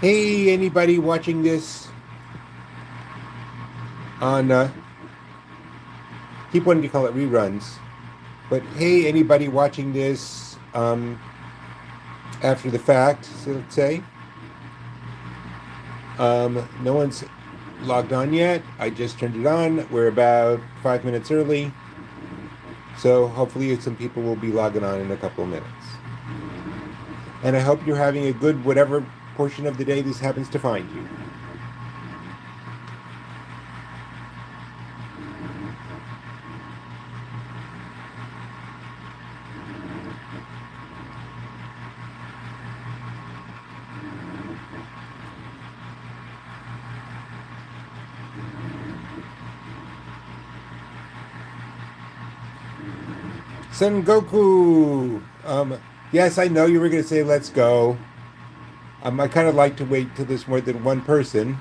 Hey, anybody watching this on, keep wanting to call it reruns, but hey, anybody watching this after the fact, so let's say, no one's logged on yet. I just turned it on. We're about 5 minutes early, so hopefully some people will be logging on in a couple of minutes. And I hope you're having a good whatever portion of the day this happens to find you. Son Goku. Yes, I know you were going to say let's go. I kind of like to wait till there's more than one person.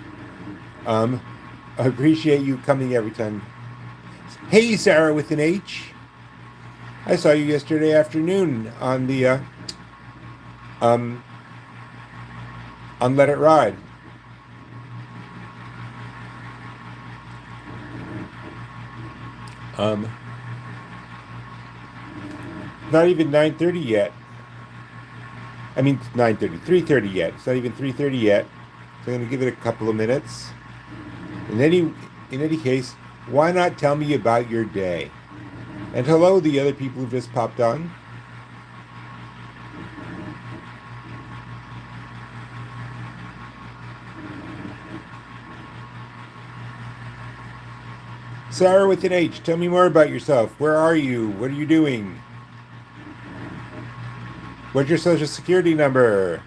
Um, I appreciate you coming every time. Hey, Sarah with an H. I saw you yesterday afternoon um on Let It Ride. Um, Not even 9:30 yet. I mean 9:30, 3:30 yet. It's not even 3:30 yet. So I'm going to give it a couple of minutes. In any in any case, why not tell me about your day? And hello, the other people who just popped on. Sarah with an H, tell me more about yourself. Where are you? What are you doing? What's your social security number?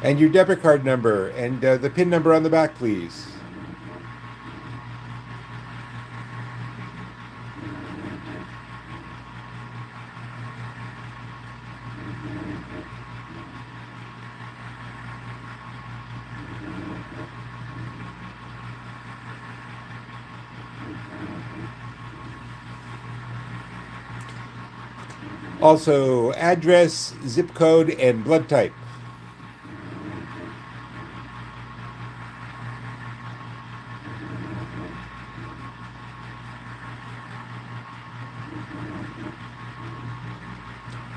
And your debit card number and the PIN number on the back, please. Also, address, zip code, and blood type.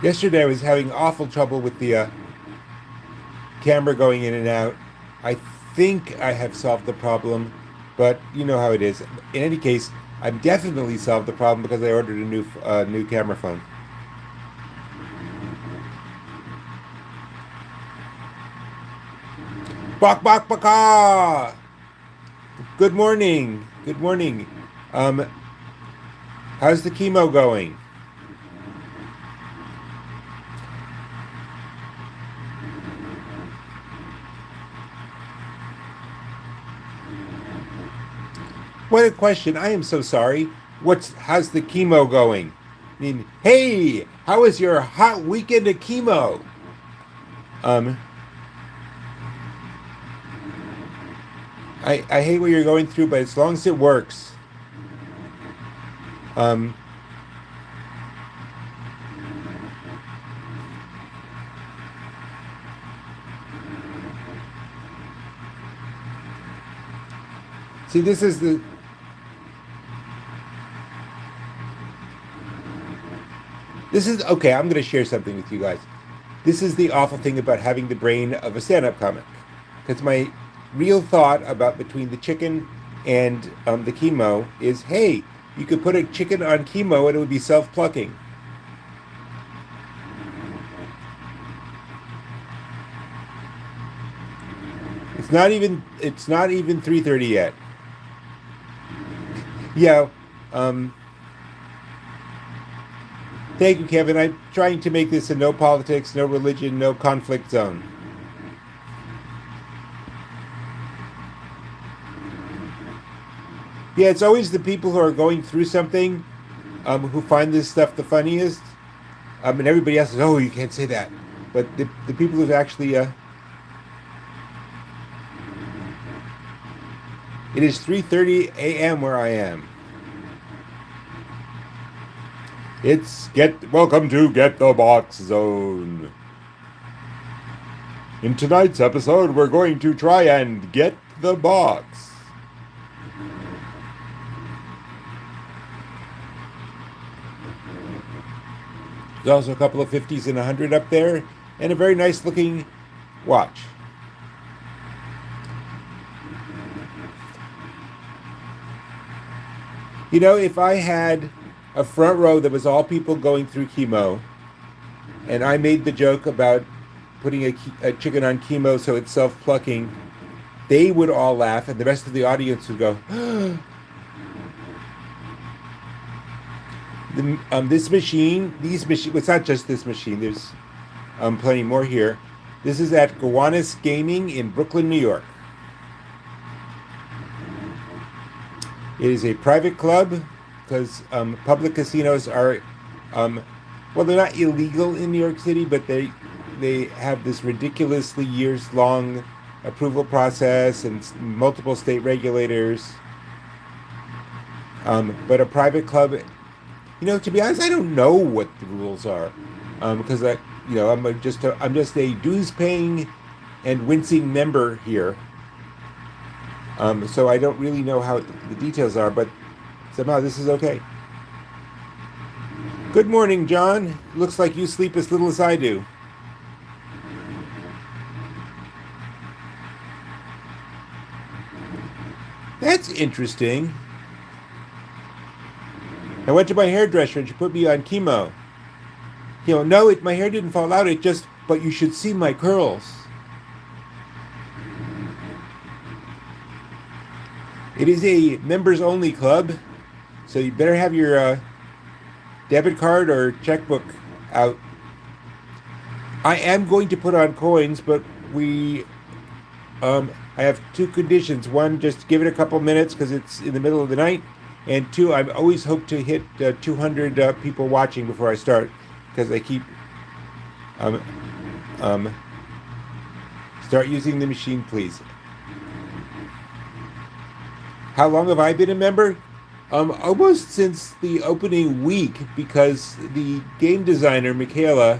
Yesterday, I was having awful trouble with the camera going in and out. I think I have solved the problem, but you know how it is. In any case, I've definitely solved the problem because I ordered a new camera phone. Bok bok baka. Good morning. Good morning. Um, how's the chemo going? What a question. I am so sorry. How's the chemo going? I mean, hey, how was your hot weekend of chemo? Um, I hate what you're going through, but as long as it works. Um, See, this is okay. I'm going to share something with you guys. This is the awful thing about having the brain of a stand-up comic, because my real thought about between the chicken and the chemo is, hey, you could put a chicken on chemo and it would be self-plucking. It's not even 3:30 yet. Yeah. Um, Thank you, Kevin. I'm trying to make this a no politics, no religion, no conflict zone. Yeah, it's always the people who are going through something who find this stuff the funniest. And everybody else says, "Oh, you can't say that." But the people who've actually, it is 3:30 a.m. where I am. It's get welcome to Get the Box Zone. In tonight's episode, we're going to try and get the box. There's also a couple of 50s and 100 up there, and a very nice looking watch. You know, if I had a front row that was all people going through chemo, and I made the joke about putting a chicken on chemo so it's self-plucking, they would all laugh, and the rest of the audience would go, these machines, well, it's not just this machine, there's plenty more here. This is at Gowanus Gaming in Brooklyn, New York. It is a private club because public casinos are, well, they're not illegal in New York City, but they have this ridiculously years-long approval process and multiple state regulators. But a private club, you know, to be honest, I don't know what the rules are, because I'm just a dues-paying and wincing member here. So I don't really know how the details are, but somehow this is okay. Good morning, John. Looks like you sleep as little as I do. That's interesting. I went to my hairdresser and she put me on chemo. No, my hair didn't fall out. But you should see my curls. It is a members-only club, so you better have your debit card or checkbook out. I am going to put on coins, but I have two conditions. One, just give it a couple minutes because it's in the middle of the night, and two, I always hope to hit 200 people watching before I start, because I keep start using the machine, please. How long have I been a member? Almost since the opening week, because the game designer, Michaela,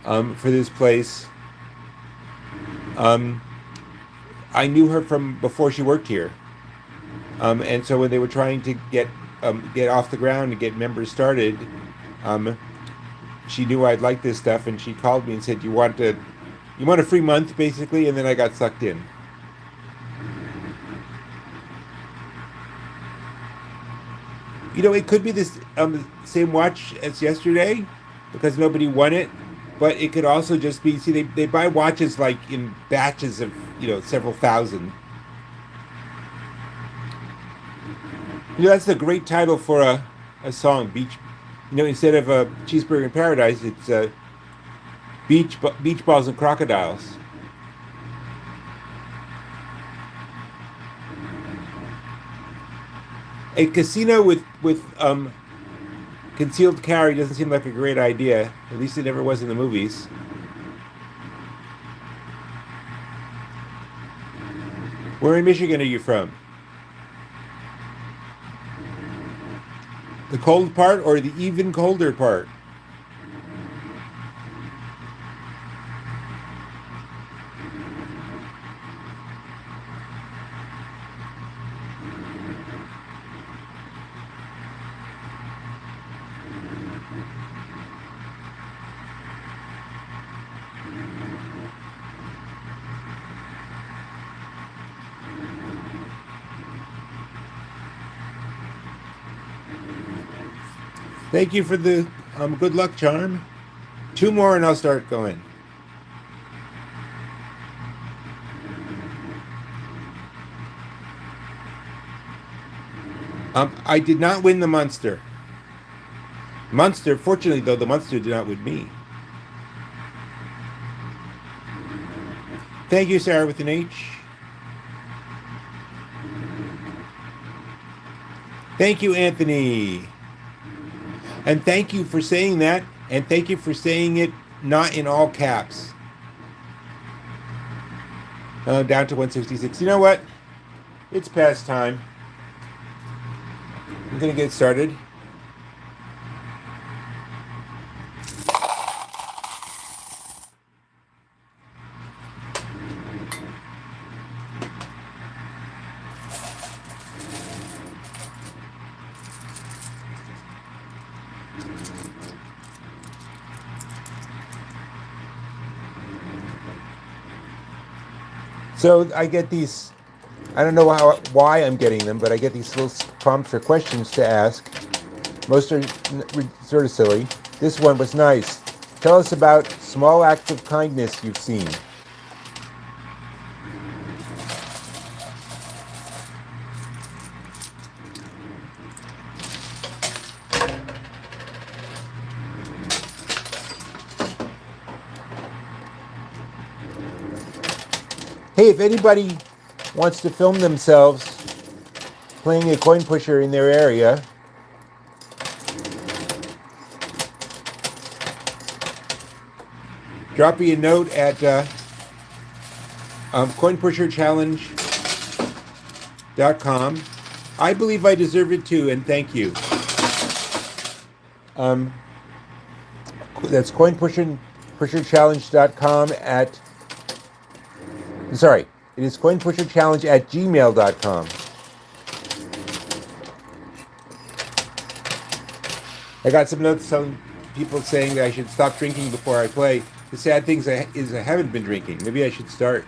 for this place, I knew her from before she worked here. And so when they were trying to get off the ground and get members started, she knew I'd like this stuff, and she called me and said, you want a free month, basically, and then I got sucked in. It could be this same watch as yesterday because nobody won it, but it could also just be, they buy watches like in batches of, several thousand. That's a great title for a song, Beach. Instead of a Cheeseburger in Paradise, it's Beach Balls and Crocodiles. A casino with concealed carry doesn't seem like a great idea. At least it never was in the movies. Where in Michigan are you from? The cold part or the even colder part? Thank you for the good luck charm. 2 more and I'll start going. I did not win the Munster. Fortunately though, the Munster did not win me. Thank you, Sarah, with an H. Thank you, Anthony. And thank you for saying that, and thank you for saying it not in all caps. Down to 166. You know what? It's past time. I'm going to get started. So I get these. I don't know why I'm getting them, but I get these little prompts or questions to ask. Most are sort of silly. This one was nice. Tell us about small acts of kindness you've seen. Hey, if anybody wants to film themselves playing a coin pusher in their area, drop me a note at coinpusherchallenge.com. I believe I deserve it too, and thank you. That's coinpusherchallenge.com at... Sorry, it is coinpusherchallenge@gmail.com. I got some notes telling people saying that I should stop drinking before I play. The sad thing is I haven't been drinking. Maybe I should start.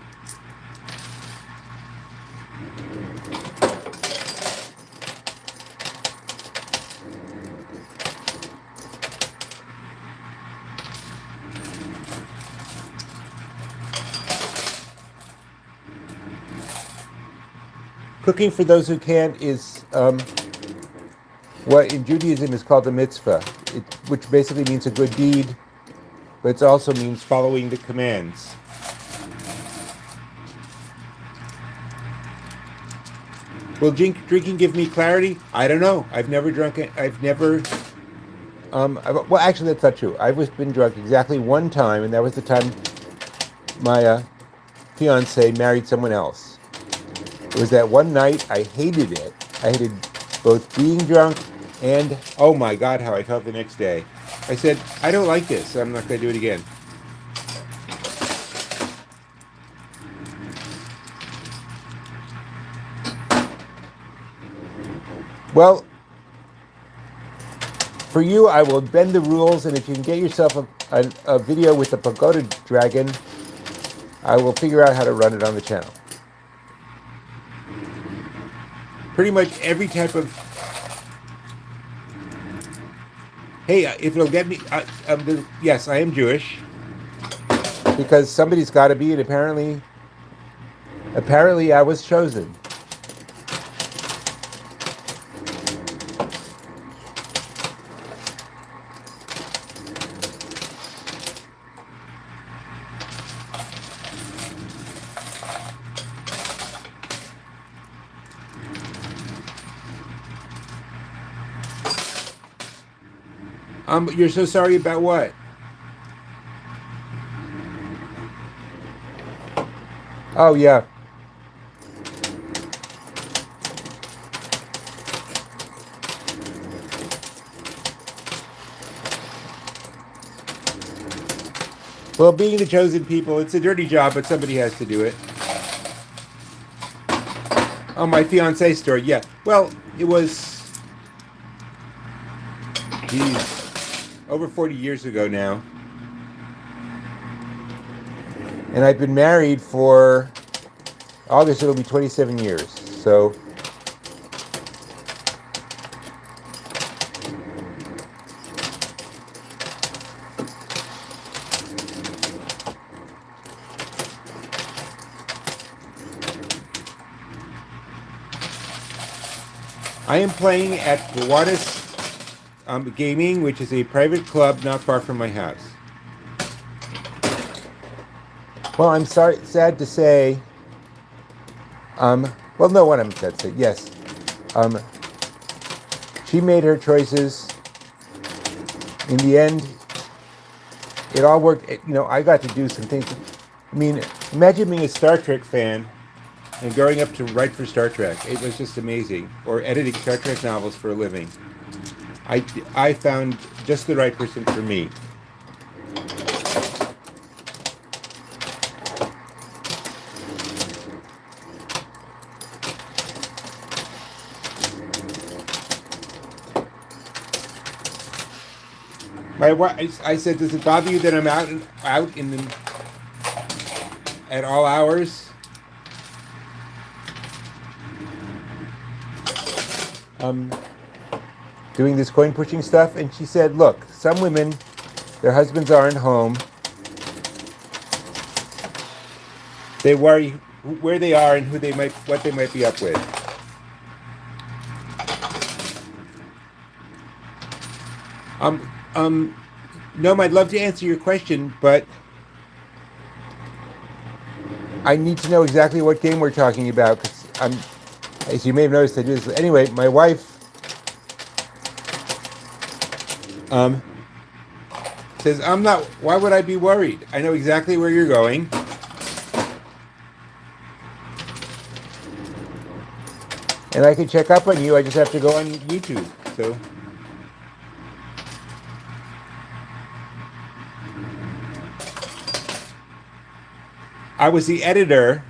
Cooking, for those who can't, is what in Judaism is called a mitzvah, which basically means a good deed, but it also means following the commands. Will drinking give me clarity? I don't know. I've never drunk it. Well, actually, that's not true. I've been drunk exactly one time, and that was the time my fiance married someone else. It was that one night. I hated it. I hated both being drunk and, oh my God, how I felt the next day. I said, I don't like this, so I'm not going to do it again. Well, for you, I will bend the rules, and if you can get yourself a video with the pagoda dragon, I will figure out how to run it on the channel. Pretty much every type of... Hey, if it'll get me... yes, I am Jewish. Because somebody's got to be, and apparently I was chosen. You're so sorry about what? Oh, yeah. Well, being the chosen people, it's a dirty job, but somebody has to do it. Oh, my fiance's story, yeah. Well, it was... Geez. Over 40 years ago now. And I've been married for August, it'll be 27 years. So I am playing at Gowanus Gaming, which is a private club not far from my house. Well, I'm sad to say. Well, no, what I'm sad to say. Yes, she made her choices. In the end, it all worked. I got to do some things. I mean, imagine being a Star Trek fan and growing up to write for Star Trek. It was just amazing. Or editing Star Trek novels for a living. I found just the right person for me. My wife, I said, does it bother you that I'm out at all hours? um, doing this coin pushing stuff, and she said, "Look, some women, their husbands aren't home. They worry where they are and what they might be up with." Um, um, Noam, I'd love to answer your question, but I need to know exactly what game we're talking about, because as you may have noticed, I do this. Anyway, my wife um, says, "I'm not. Why would I be worried? I know exactly where you're going." And I can check up on you. I just have to go on YouTube. So I was the editor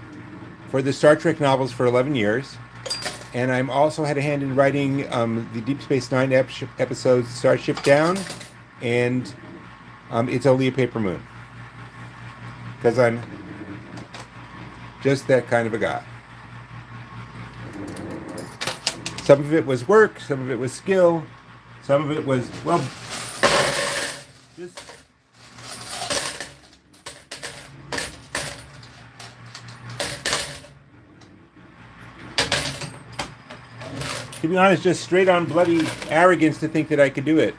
for the Star Trek novels for 11 years. And I'm also had a hand in writing the Deep Space Nine episodes Starship Down and It's Only a Paper Moon. Because I'm just that kind of a guy. Some of it was work, some of it was skill, some of it was, well, just... To be honest, just straight on bloody arrogance to think that I could do it.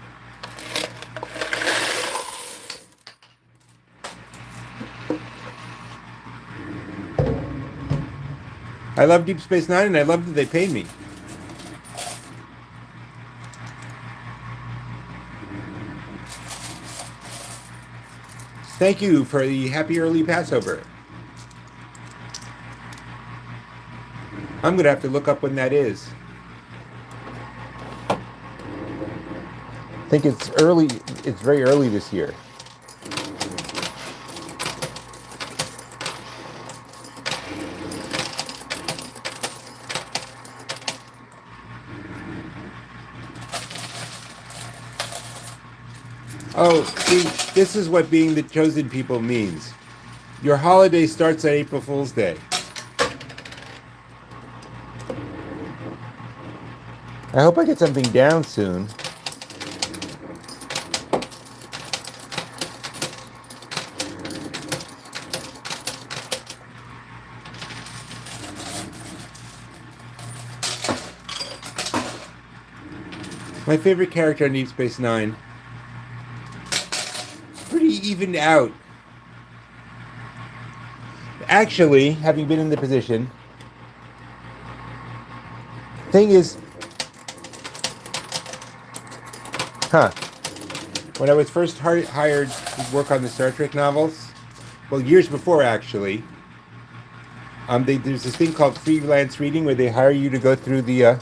I love Deep Space Nine, and I love that they paid me. Thank you for the happy early Passover. I'm going to have to look up when that is. I think it's early. It's very early this year. Oh, see, this is what being the chosen people means. Your holiday starts on April Fool's Day. I hope I get something down soon. My favorite character on Deep Space Nine. Pretty evened out. Actually, having been in the position, thing is, when I was first hired to work on the Star Trek novels, well, years before actually, there's this thing called freelance reading where they hire you to go through the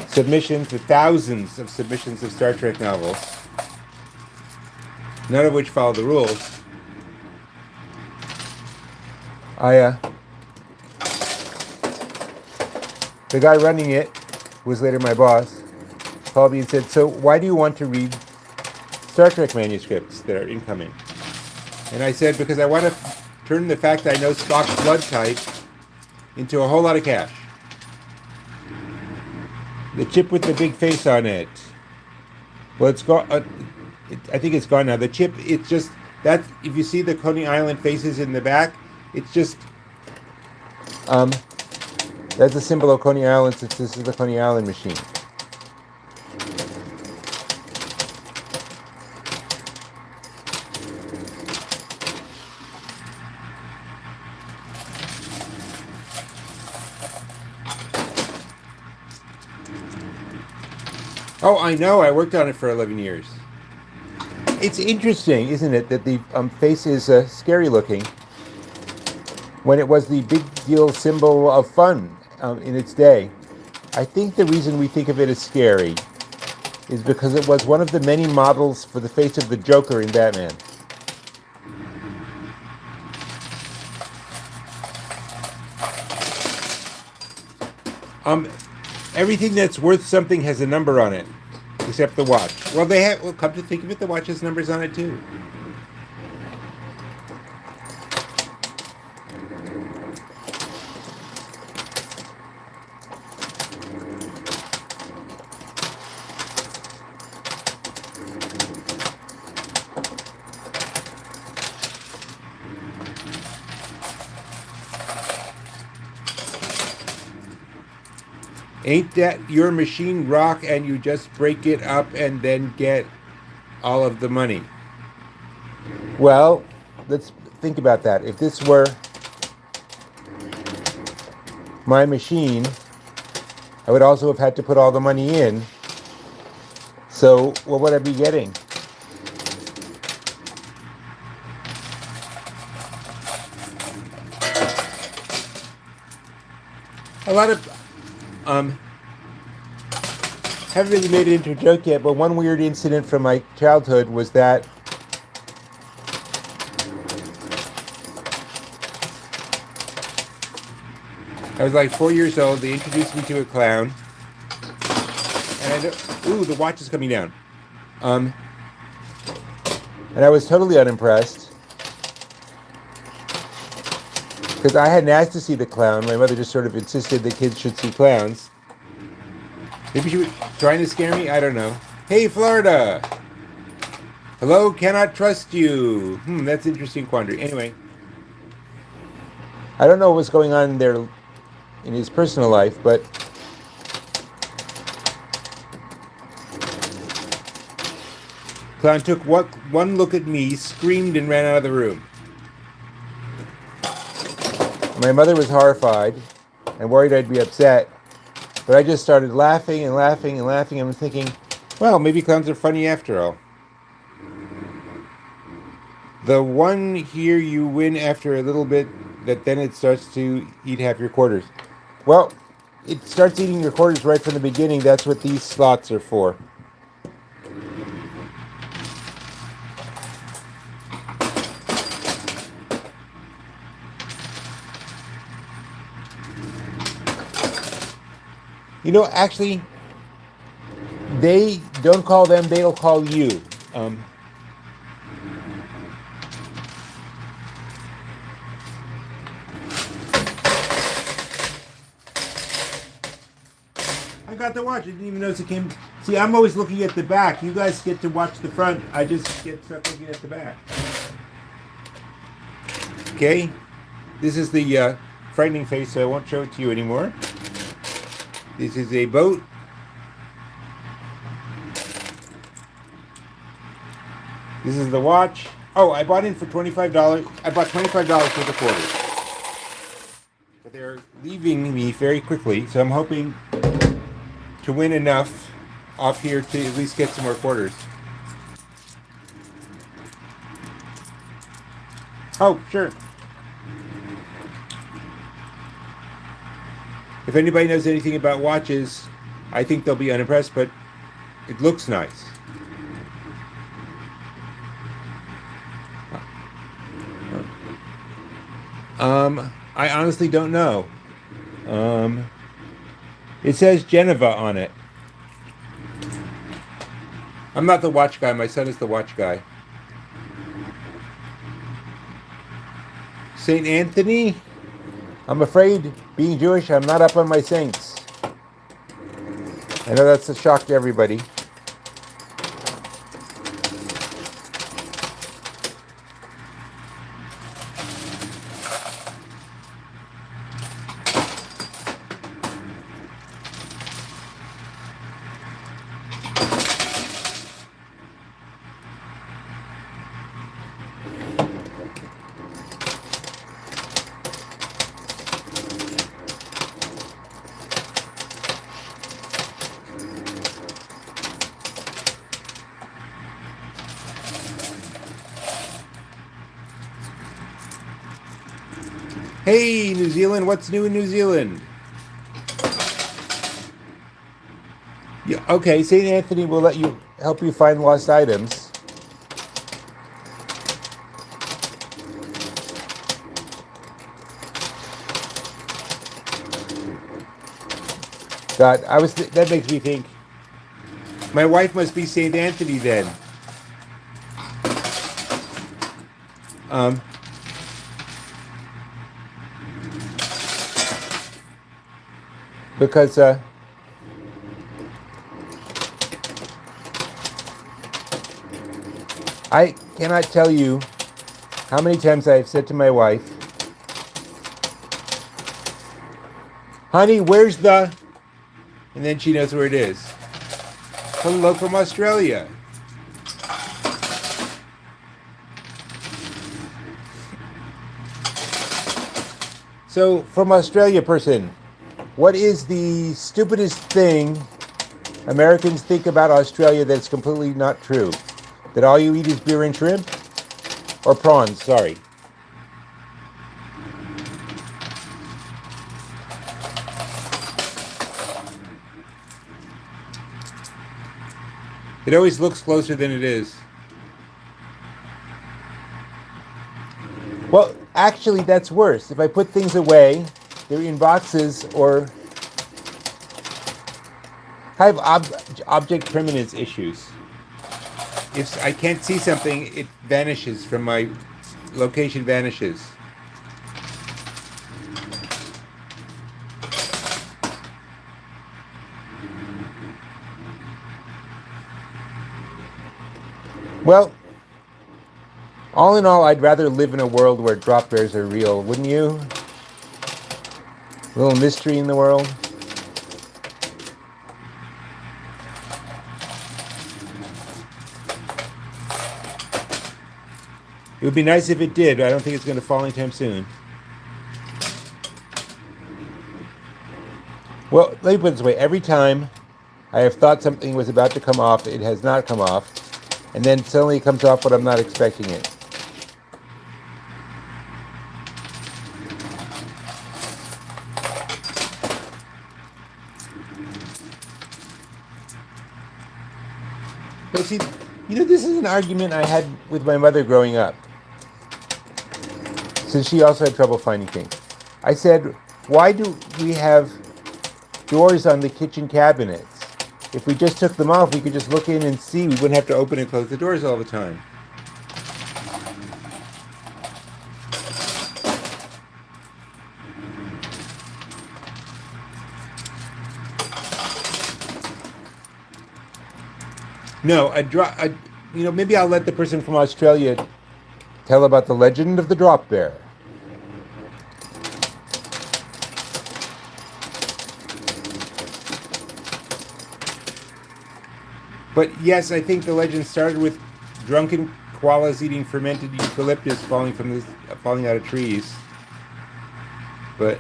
submissions, the thousands of submissions of Star Trek novels, none of which follow the rules. The guy running it, who was later my boss, called me and said, "So why do you want to read Star Trek manuscripts that are incoming?" And I said, "Because I want to turn the fact that I know Spock's blood type into a whole lot of cash. The chip with the big face on it. Well, it's gone. I think it's gone now. The chip, it's just, that, if you see the Coney Island faces in the back, it's just, that's a symbol of Coney Island, since this is the Coney Island machine." Oh, I know. I worked on it for 11 years. It's interesting, isn't it, that the face is scary looking when it was the big deal symbol of fun in its day. I think the reason we think of it as scary is because it was one of the many models for the face of the Joker in Batman. Everything that's worth something has a number on it, except the watch. Well, come to think of it, the watch has numbers on it too. Ain't that your machine rock and you just break it up and then get all of the money? Well, let's think about that. If this were my machine, I would also have had to put all the money in. So what would I be getting? A lot of haven't really made it into a joke yet, but one weird incident from my childhood was that I was like 4 years old. They introduced me to a clown, and ooh, the watch is coming down. And I was totally unimpressed because I hadn't asked to see the clown. My mother just sort of insisted that kids should see clowns. Maybe she was trying to scare me. I don't know. Hey, Florida. Hello, cannot trust you. That's an interesting quandary. Anyway, I don't know what's going on there in his personal life, but clown took one look at me, screamed, and ran out of the room. My mother was horrified and worried I'd be upset, but I just started laughing and laughing and laughing and thinking, well, maybe clowns are funny after all. The one here you win after a little bit, that then it starts to eat half your quarters. Well, it starts eating your quarters right from the beginning. That's what these slots are for. You know, actually, they don't call them, they'll call you. I got the watch. I didn't even notice it came. See, I'm always looking at the back. You guys get to watch the front. I just get stuck looking at the back. Okay? This is the frightening face, so I won't show it to you anymore. This is a boat. This is the watch. Oh, I bought in for $25. I bought $25 for the quarters. But they're leaving me very quickly, so I'm hoping to win enough off here to at least get some more quarters. Oh, sure. If anybody knows anything about watches, I think they'll be unimpressed, but it looks nice. I honestly don't know. It says Geneva on it. I'm not the watch guy. My son is the watch guy. St. Anthony? I'm afraid, being Jewish, I'm not up on my saints. I know that's a shock to everybody. Hey, New Zealand, what's new in New Zealand? Yeah, okay, St. Anthony will help you find lost items. God, that makes me think. My wife must be St. Anthony then. Because I cannot tell you how many times I've said to my wife, honey, where's the And then she knows where it is. Hello from Australia. So, from Australia person, what is the stupidest thing Americans think about Australia that's completely not true? That all you eat is beer and shrimp? Or prawns, sorry. It always looks closer than it is. Well, actually, that's worse. If I put things away, they're in boxes or I have object permanence issues. If I can't see something, it vanishes from my location, vanishes. Well, all in all, I'd rather live in a world where drop bears are real, wouldn't you? A little mystery in the world. It would be nice if it did, but I don't think it's going to fall anytime soon. Well, let me put it this way. Every time I have thought something was about to come off, it has not come off. And then suddenly it comes off when I'm not expecting it. But see, this is an argument I had with my mother growing up, since she also had trouble finding things. I said, why do we have doors on the kitchen cabinets? If we just took them off, we could just look in and see. We wouldn't have to open and close the doors all the time. No, maybe I'll let the person from Australia tell about the legend of the drop bear. But yes, I think the legend started with drunken koalas eating fermented eucalyptus falling out of trees. But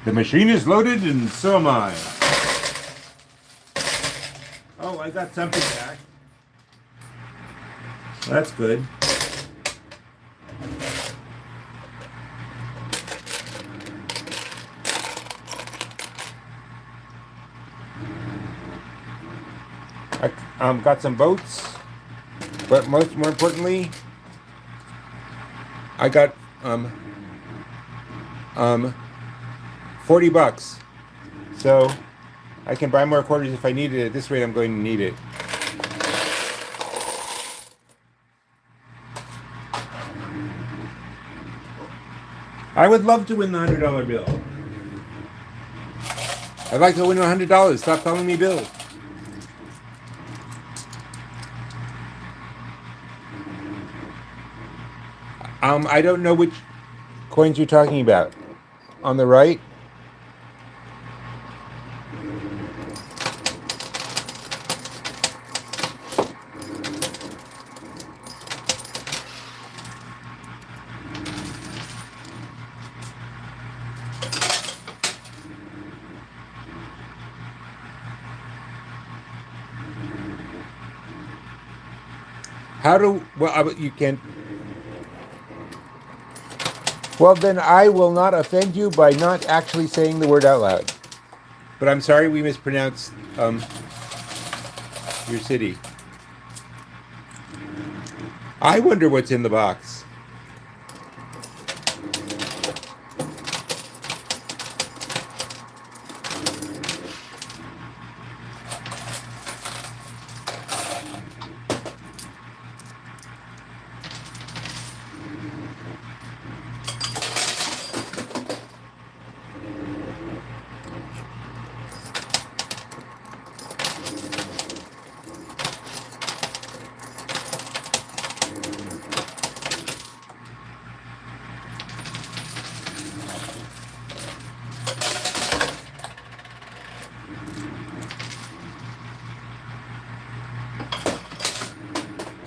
the machine is loaded, and so am I. Oh, I got something back. That's good. I got some boats, but more importantly, I got $40. So I can buy more quarters if I need it. At this rate, I'm going to need it. I would love to win the $100 bill. I'd like to win $100. Stop calling me Bill. I don't know which coins you're talking about. On the right? You can't. Well, then I will not offend you by not actually saying the word out loud. But I'm sorry we mispronounced your city. I wonder what's in the box.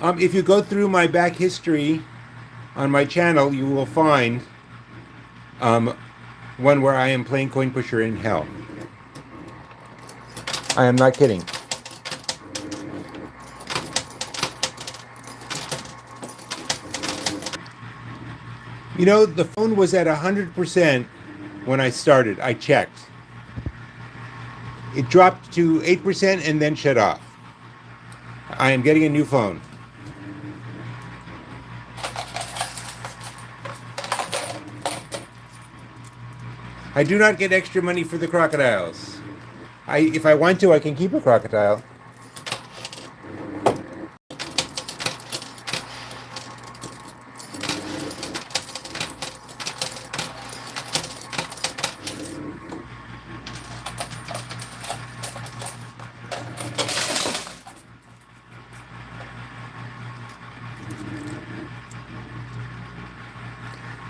If you go through my back history on my channel, you will find one where I am playing Coin Pusher in hell. I am not kidding. You know, the phone was at 100% when I started. I checked. It dropped to 8% and then shut off. I am getting a new phone. I do not get extra money for the crocodiles. If I want to, I can keep a crocodile.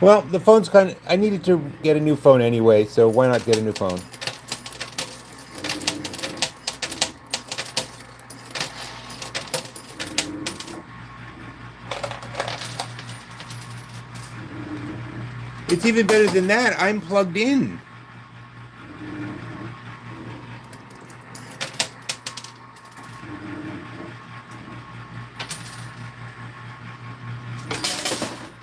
Well, the phone's I needed to get a new phone anyway, so why not get a new phone? It's even better than that. I'm plugged in.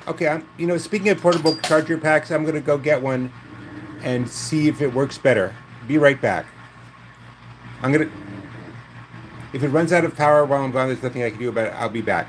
Okay, speaking of portable charger packs, I'm going to go get one and see if it works better. Be right back. If it runs out of power while I'm gone, there's nothing I can do about it. I'll be back.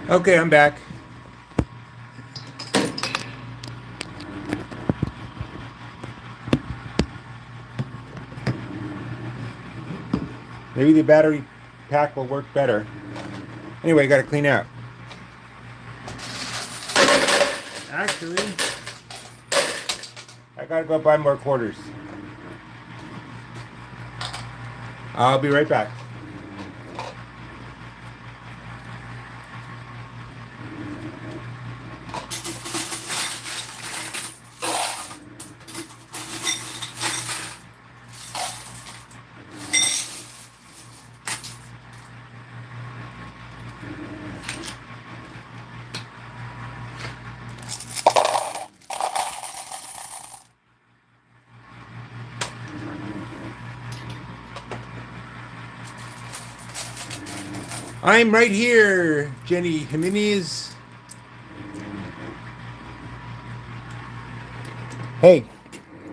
Okay, I'm back. Maybe the battery pack will work better. Anyway, I got to clean out. Actually, I got to go buy more quarters. I'll be right back. I'm right here, Jenny Jimenez. Hey,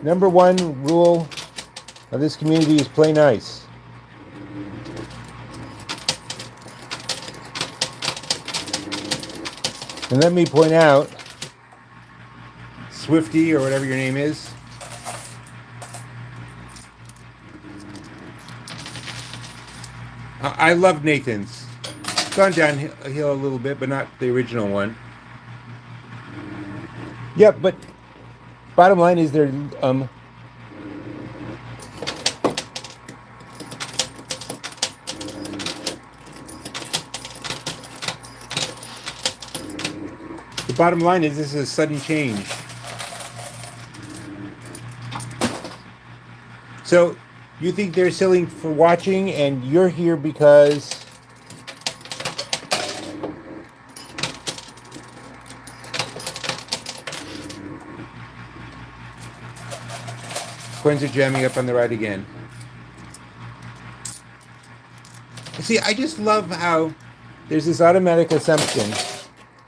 number one rule of this community is play nice. And let me point out, Swifty, or whatever your name is, I love Nathan's. Gone downhill a little bit, but not the original one. Yep, but bottom line is they're the bottom line is this is a sudden change. So you think they're selling for watching, and you're here because coins are jamming up on the right again. See, I just love how there's this automatic assumption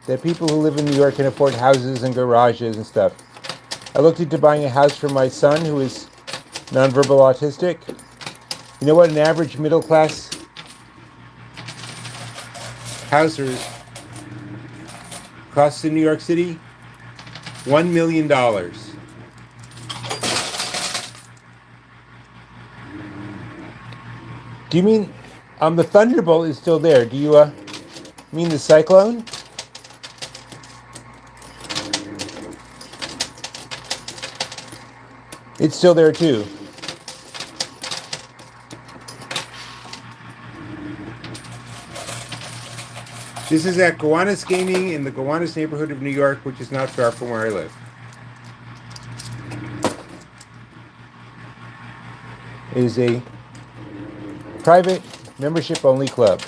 that people who live in New York can afford houses and garages and stuff. I looked into buying a house for my son, who is nonverbal autistic. You know what an average middle class house or Costs in New York City $1 million. Do you mean the Thunderbolt is still there? Do you mean the Cyclone? It's still there too. This is at Gowanus Gaming in the Gowanus neighborhood of New York, which is not far from where I live. It is a private, membership-only club.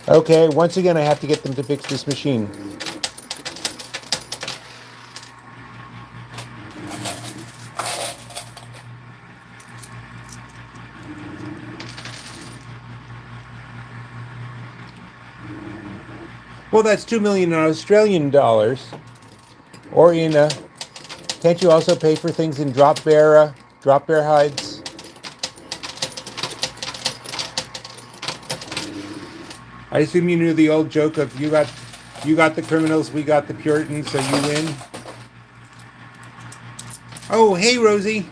Okay, once again, I have to get them to fix this machine. Well, that's $2 million Australian dollars. Or in can't you also pay for things in drop bear hides? I assume you knew the old joke of you got the criminals, we got the Puritans, so you win. Oh, hey, Rosie.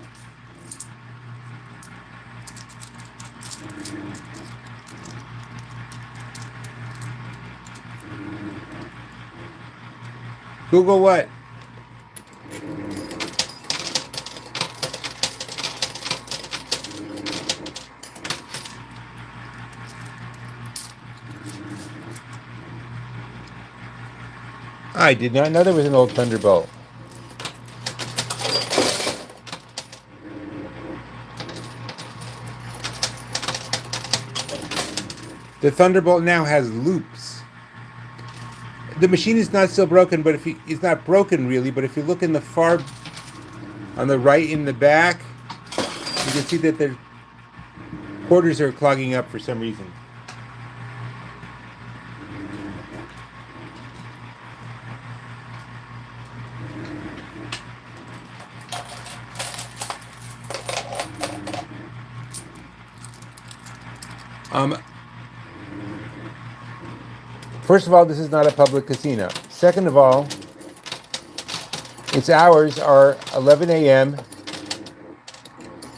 Google what? I did not know there was an old Thunderbolt. The Thunderbolt now has loops. The machine is not still broken, but it's not broken really, but if you look in the far, on the right in the back, you can see that the quarters are clogging up for some reason. First of all, this is not a public casino. Second of all, its hours are 11 a.m.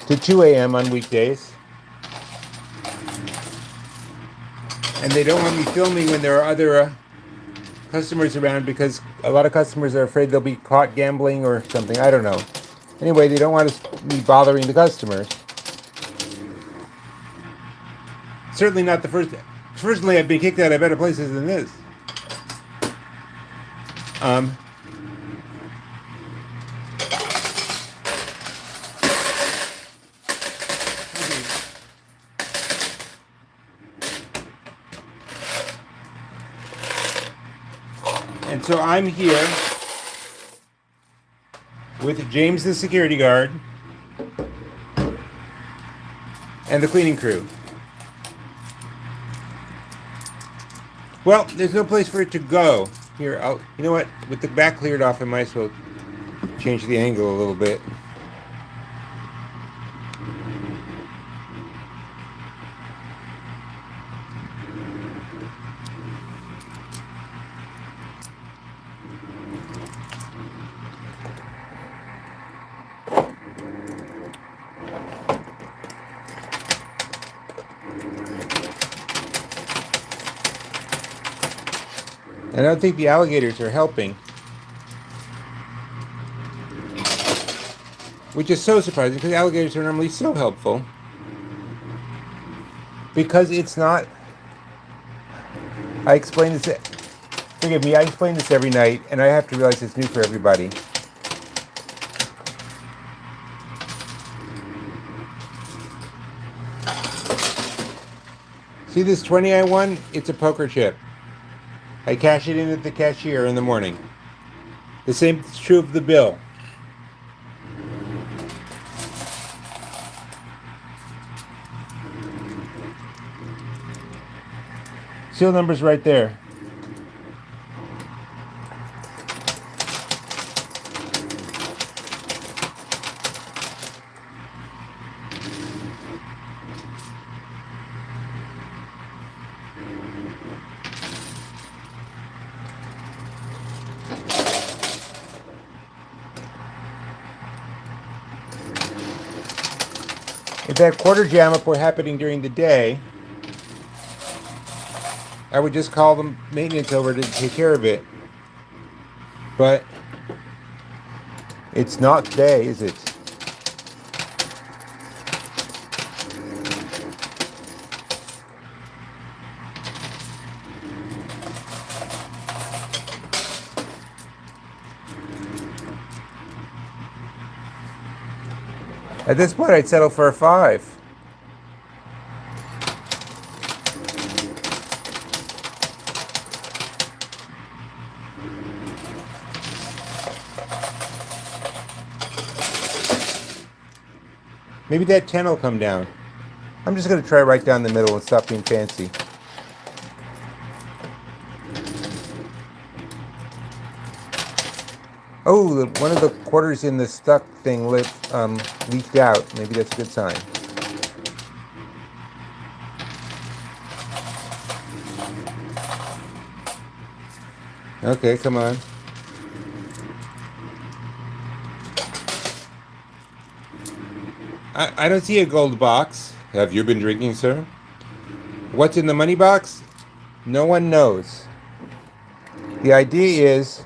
to 2 a.m. on weekdays. And they don't want me filming when there are other customers around because a lot of customers are afraid they'll be caught gambling or something. I don't know. Anyway, they don't want me bothering the customers. Certainly not the first. Personally, I've been kicked out of better places than this. And so I'm here with James, the security guard, and the cleaning crew. Well, there's no place for it to go. Here, you know what? With the back cleared off, I might as well change the angle a little bit. I don't think the alligators are helping. Which is so surprising because alligators are normally so helpful. Because it's not... I explain this... Forgive me, I explain this every night and I have to realize it's new for everybody. See this 20 I won? It's a poker chip. I cash it in at the cashier in the morning. The same is true of the bill. seal number's right there. If that quarter jam up were happening during the day, I would just call the maintenance over to take care of it. But it's not today, is it? At this point, I'd settle for a 5. Maybe that 10 will come down. I'm just going to try right down the middle and stop being fancy. Oh, one of the quarters in the stuck thing leaked out. Maybe that's a good sign. Okay, come on. I don't see a gold box. Have you been drinking, sir? What's in the money box? No one knows. The idea is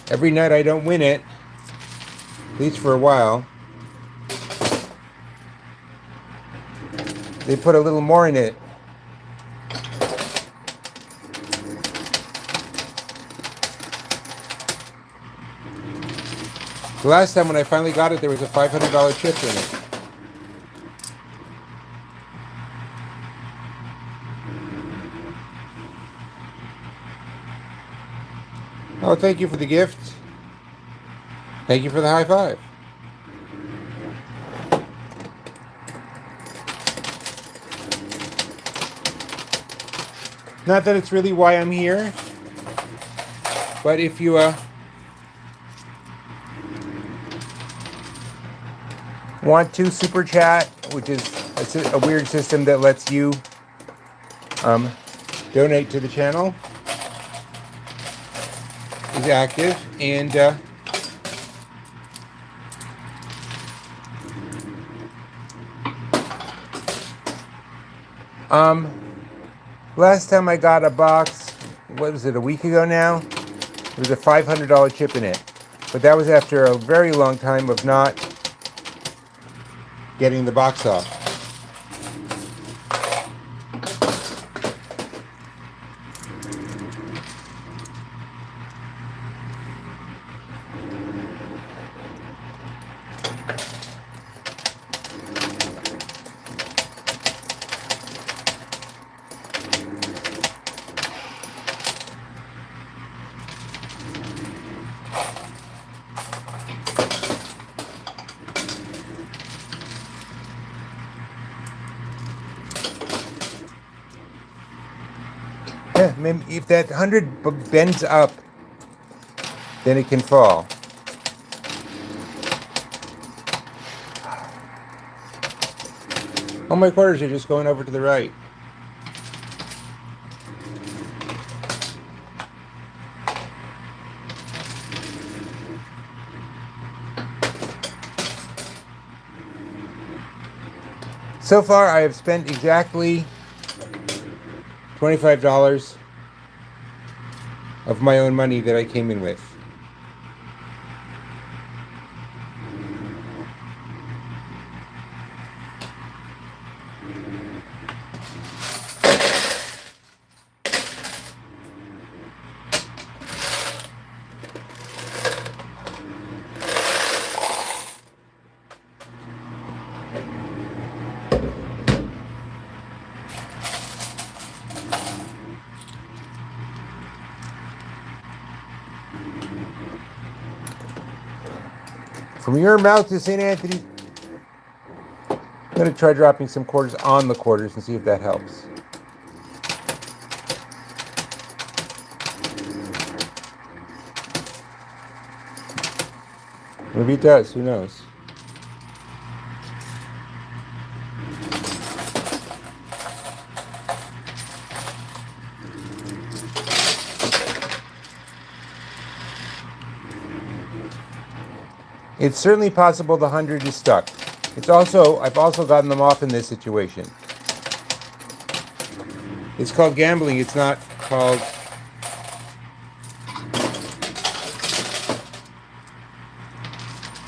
every night I don't win it, at least for a while, they put a little more in it. The last time when I finally got it, there was a $500 chip in it. Oh, thank you for the gift. Thank you for the high five. Not that it's really why I'm here, but if you want to super chat, which is a weird system that lets you donate to the channel, is active, and last time I got a box, what was it, a week ago now? There was a $500 chip in it, but that was after a very long time of not getting the box off. If that 100 bends up, then it can fall. All my quarters are just going over to the right. So far, I have spent exactly $25 of my own money that I came in with. From your mouth to St. Anthony. going to try dropping some quarters on the quarters and see if that helps. Maybe it does, who knows? It's certainly possible the 100 is stuck. I've also gotten them off in this situation. It's called gambling. It's not called...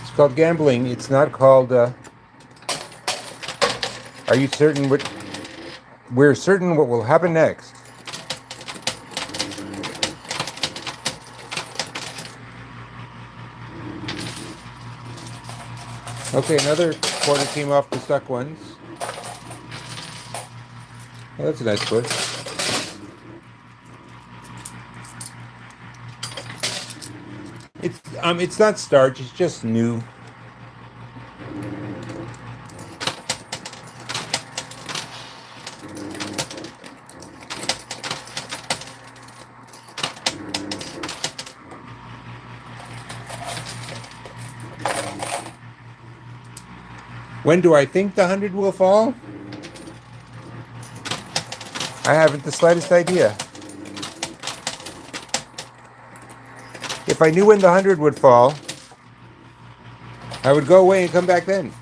It's called gambling. It's not called... Are you certain what... We're certain what will happen next. Okay, another quarter came off the stuck ones. Oh, that's a nice twist. It's not starch, it's just new. When do I think the 100 will fall? I haven't the slightest idea. If I knew when the 100 would fall, I would go away and come back then.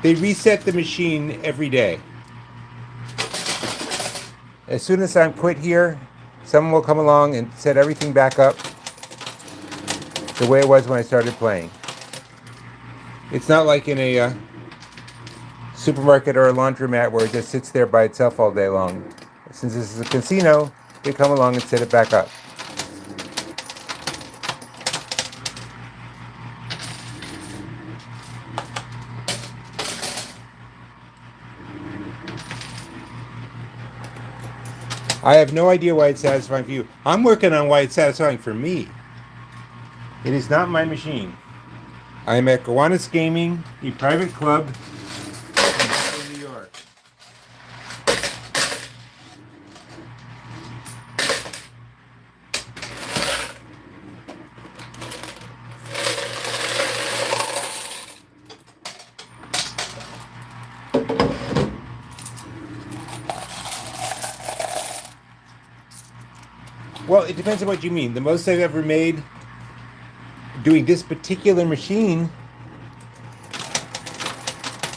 They reset the machine every day. As soon as I'm quit here, someone will come along and set everything back up the way it was when I started playing. It's not like in a supermarket or a laundromat where it just sits there by itself all day long. Since this is a casino, they come along and set it back up. I have no idea why it's satisfying for you. I'm working on why it's satisfying for me. It is not my machine. I am at Gowanus Gaming, a private club in New York. Well, it depends on what you mean. The most I've ever made doing this particular machine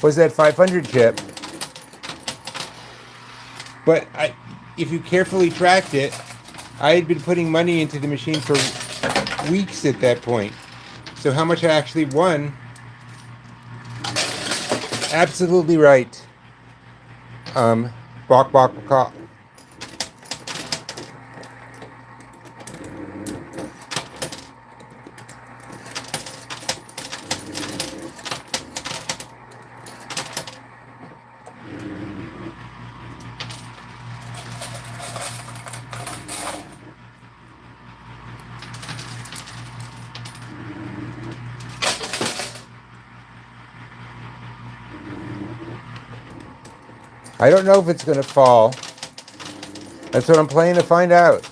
was that 500 chip. But if you carefully tracked it, I had been putting money into the machine for weeks at that point. So how much I actually won? Absolutely right. Bok bok bok. I don't know if it's going to fall. That's what I'm playing to find out.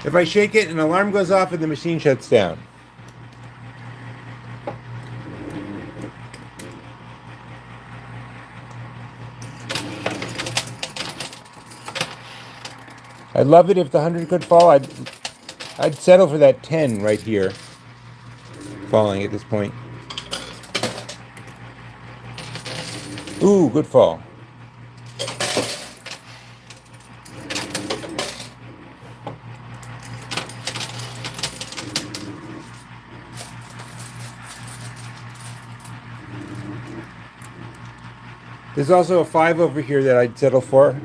If I shake it, an alarm goes off and the machine shuts down. I'd love it if the 100 could fall. I'd settle for that 10 right here falling at this point. Ooh, good fall. There's also a 5 over here that I'd settle for.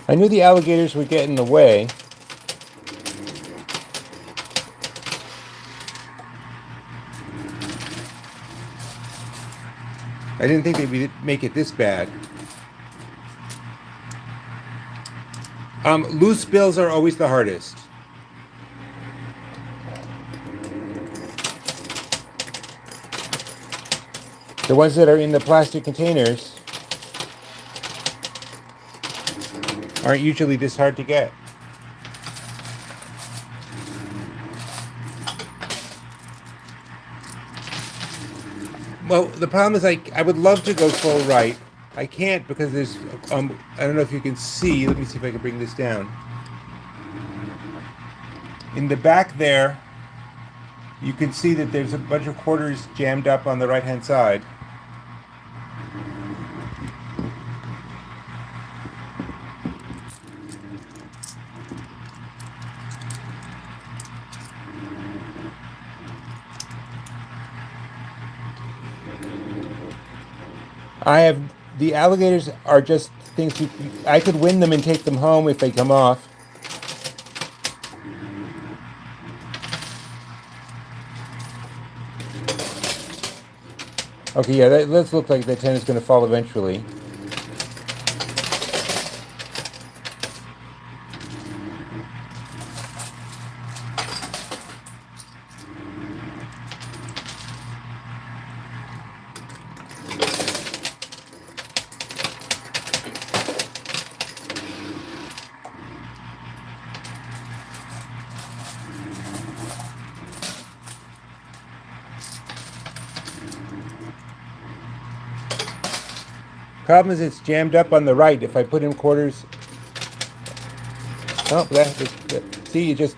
I knew the alligators would get in the way. I didn't think they'd make it this bad. Loose bills are always the hardest. The ones that are in the plastic containers aren't usually this hard to get. Well, the problem is I would love to go full right. I can't because there's, I don't know if you can see. Let me see if I can bring this down. In the back there, you can see that there's a bunch of quarters jammed up on the right-hand side. The alligators are just things I could win them and take them home if they come off. Okay, yeah, that does look like that tent is going to fall eventually. Problem is it's jammed up on the right. If I put in quarters, oh, see, it just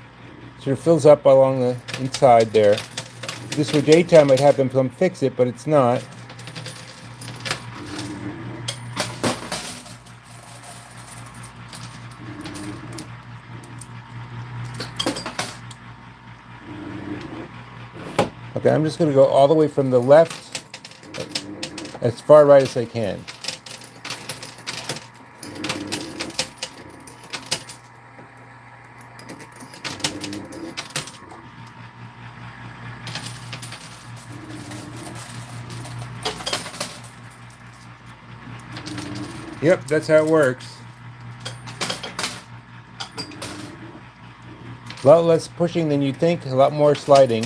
sort of fills up along the inside there. If this were daytime, I'd have them come fix it, but it's not. Okay, I'm just going to go all the way from the left as far right as I can. Yep, that's how it works. A lot less pushing than you'd think, a lot more sliding.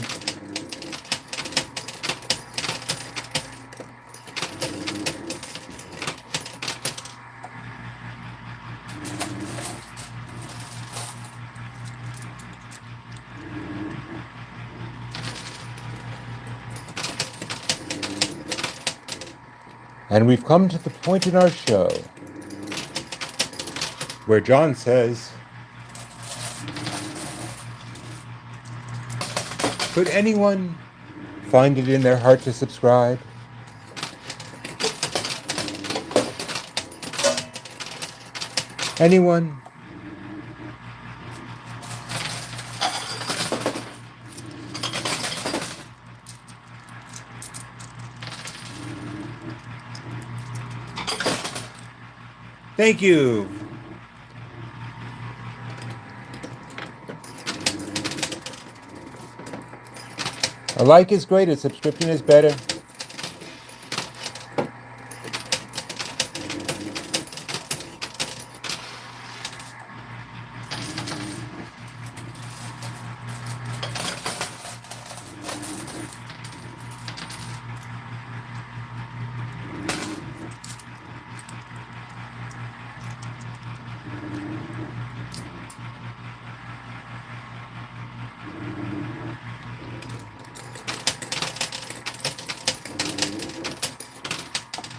And we've come to the point in our show where John says, could anyone find it in their heart to subscribe? Anyone? Thank you. A like is great, a subscription is better.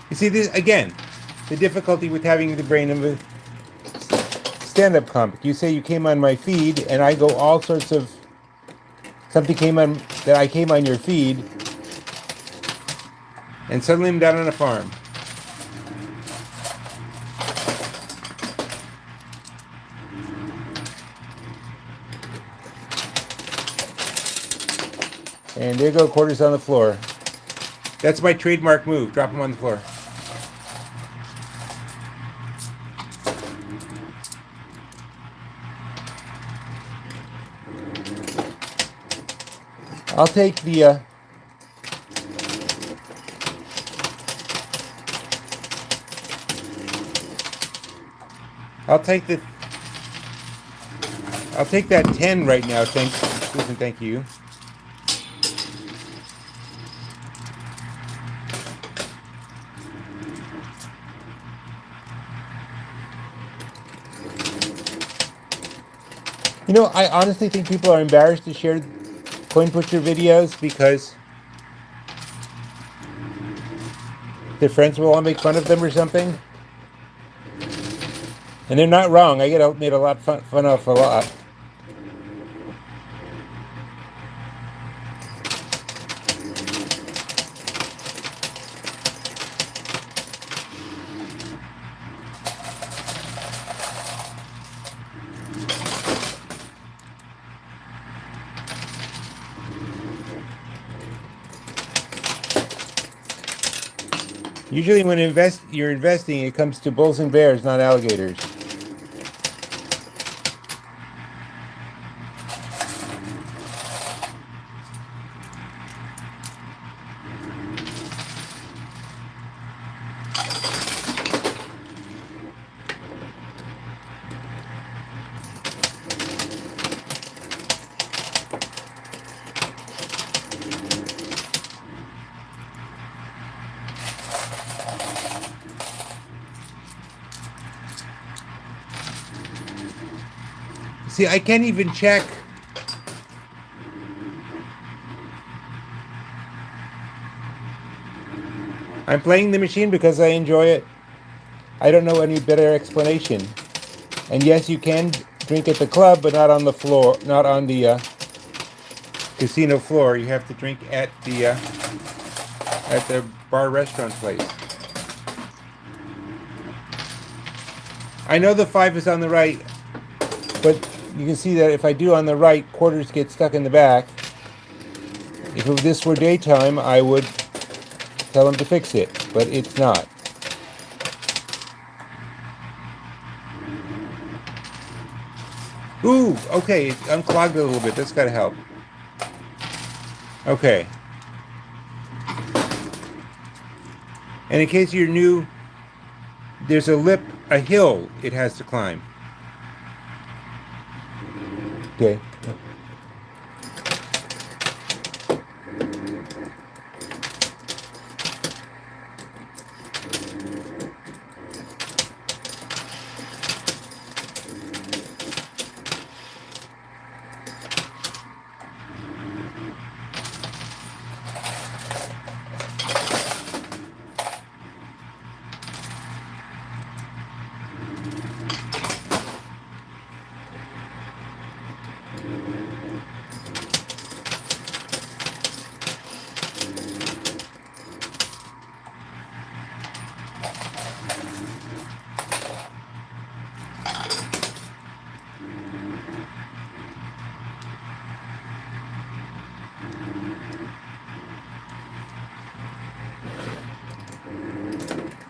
You see, this again, the difficulty with having the brain of a stand-up comic. You say you came on my feed, and I go all sorts of something came on that I came on your feed, and suddenly I'm down on a farm. And there go quarters on the floor. That's my trademark move. Drop them on the floor. I'll take the I'll take the I'll take that 10 right now. Thanks, Susan. Thank you. You know, I honestly think people are embarrassed to share coin pusher videos because their friends will all make fun of them or something. And they're not wrong. I get made a lot fun of a lot. Usually when you're investing, it comes to bulls and bears, not alligators. See, I can't even check. I'm playing the machine because I enjoy it. I don't know any better explanation. And yes, you can drink at the club, but not on the floor, not on the casino floor. You have to drink at the bar restaurant place. I know the 5 is on the right, but you can see that if I do on the right, quarters get stuck in the back. If this were daytime, I would tell them to fix it, but it's not. Ooh, okay, it unclogged a little bit. That's gotta help. Okay. And in case you're new, there's a hill it has to climb. Okay.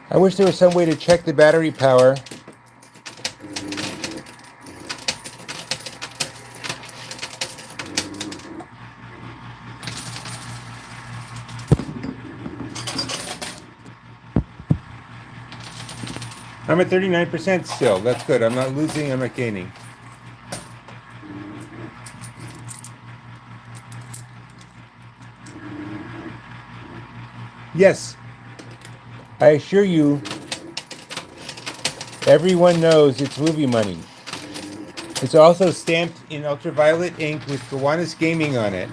I wish there was some way to check the battery power. I'm at 39% still. That's good. I'm not losing, I'm not gaining. Yes, I assure you, everyone knows it's movie money. It's also stamped in ultraviolet ink with Gowanus Gaming on it.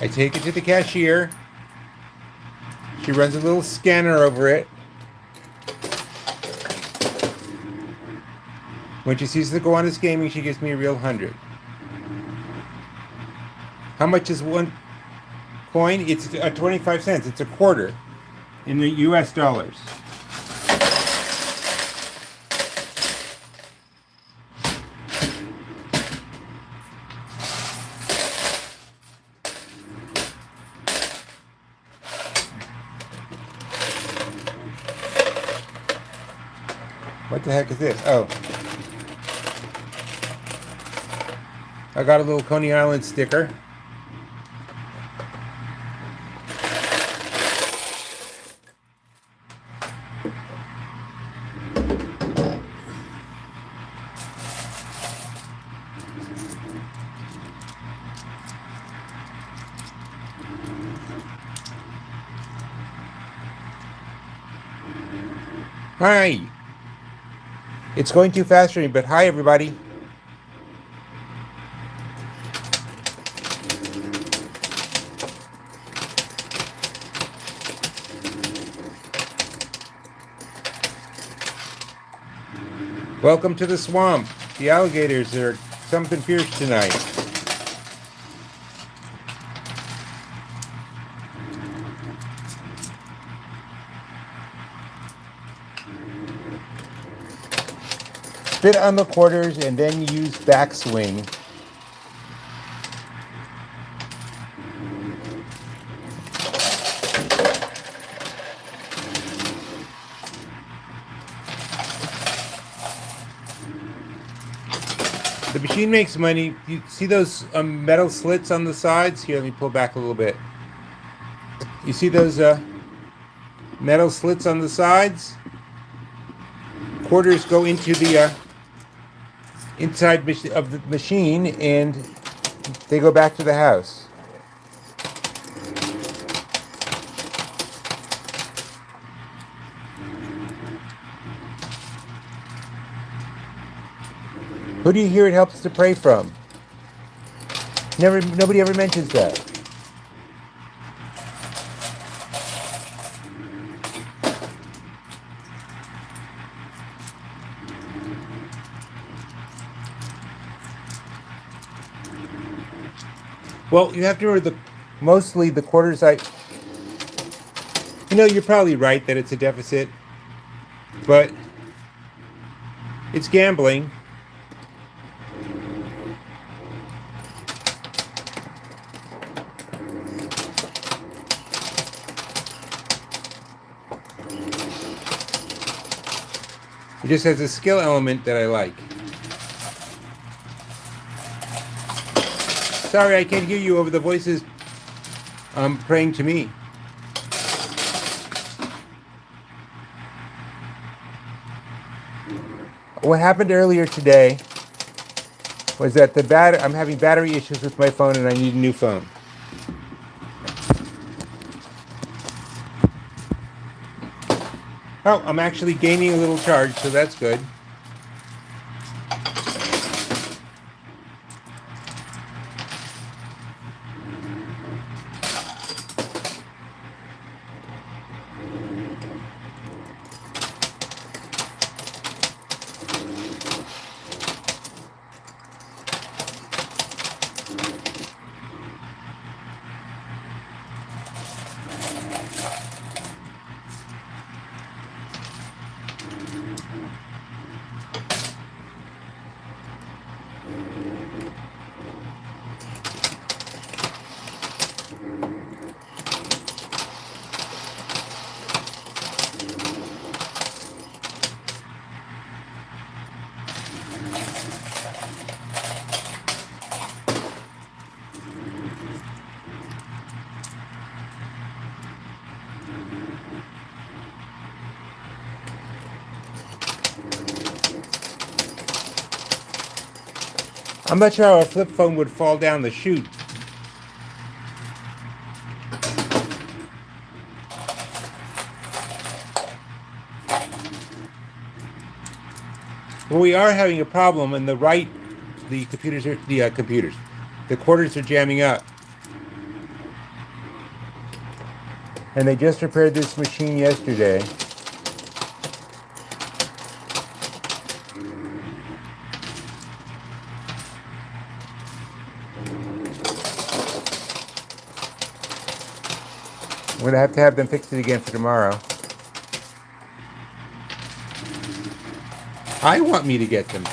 I take it to the cashier. She runs a little scanner over it. When she sees the Gowanus Gaming, she gives me a real 100. How much is one coin? It's 25 cents. It's a quarter in the US dollars. What the heck is this? Oh. I got a little Coney Island sticker Hi. It's going too fast for me, but hi, everybody. Welcome to the swamp. The alligators are something fierce tonight. Spit on the quarters and then use backswing. The machine makes money. You see those metal slits on the sides? Here, let me pull back a little bit. You see those metal slits on the sides? Quarters go into the inside of the machine, and they go back to the house. Who do you hear it helps to pray from? Nobody ever mentions that. Well, you have to remember mostly the quarters you're probably right that it's a deficit, but it's gambling. It just has a skill element that I like. Sorry, I can't hear you over the voices praying to me. What happened earlier today was that I'm having battery issues with my phone and I need a new phone. Oh, I'm actually gaining a little charge, so that's good. I'm not sure how a flip phone would fall down the chute. Well, we are having a problem, and the quarters are jamming up. And they just repaired this machine yesterday. I'm going to have them fix it again for tomorrow. I want me to get them,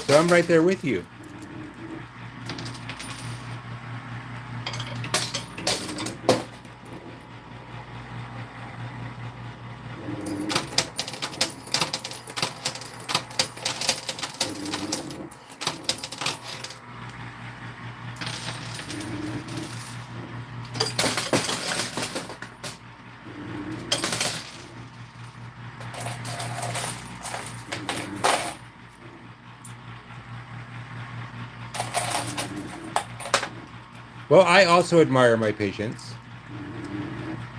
so I'm right there with you. Well, I also admire my patience.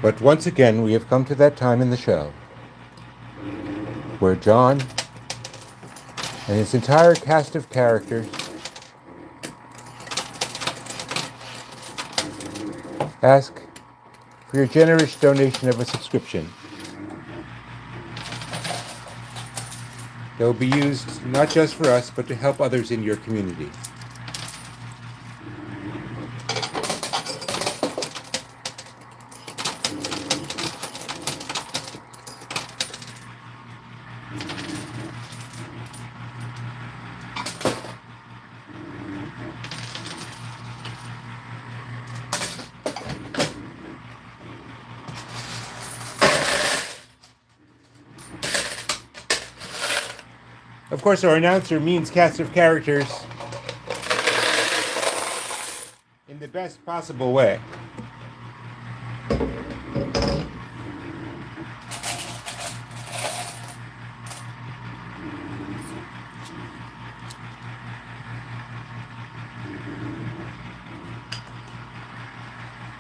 But once again, we have come to that time in the show. where John and his entire cast of characters ask for your generous donation of a subscription. That will be used not just for us, but to help others in your community. Of course, our announcer means cast of characters in the best possible way.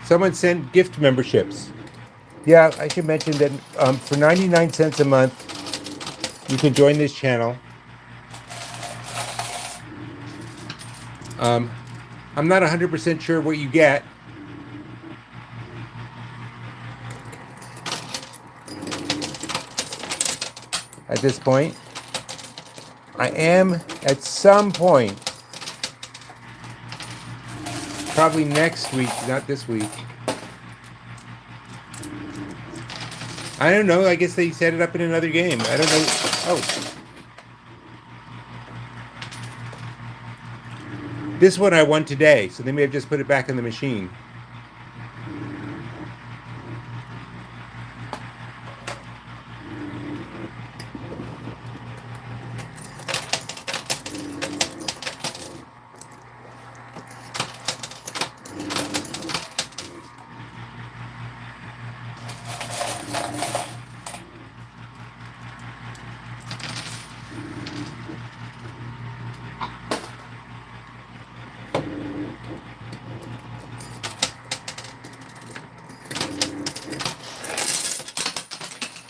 Someone sent gift memberships. Yeah, I should mention that for 99 cents a month, you can join this channel. I'm not 100% sure what you get. At this point, I am at some point, probably next week, not this week. I don't know. I guess they set it up in another game. I don't know. Oh. This one I won today, so they may have just put it back in the machine.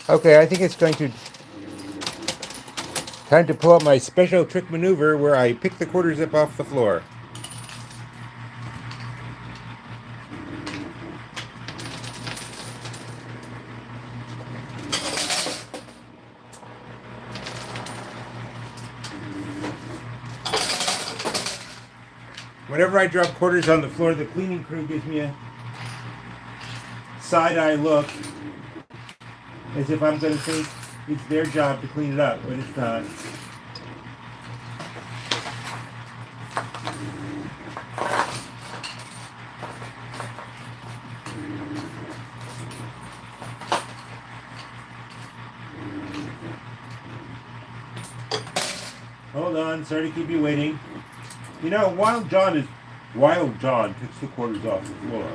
Okay, I think it's time to pull up my special trick maneuver where I pick the quarters up off the floor. Whenever I drop quarters on the floor, the cleaning crew gives me a side-eye look, as if I'm going to think it's their job to clean it up, but it's not. Hold on, sorry to keep you waiting. You know, Wild John picks the quarters off the floor.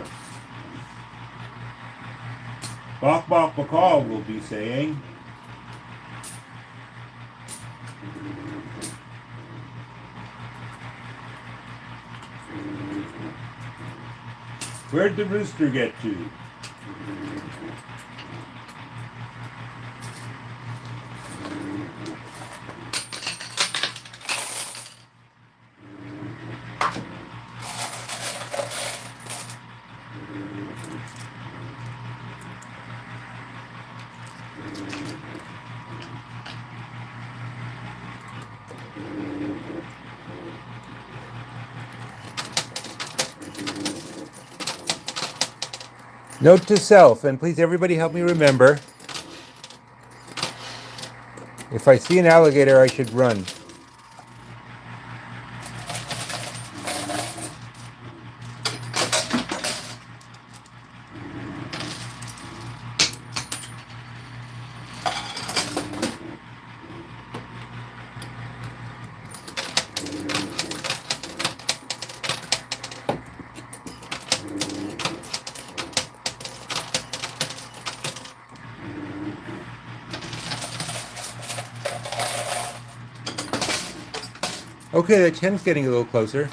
Bok Bok Bakal will be saying. Where'd the rooster get to? Note to self, and please everybody help me remember, if I see an alligator, I should run. Okay, the 10's getting a little closer.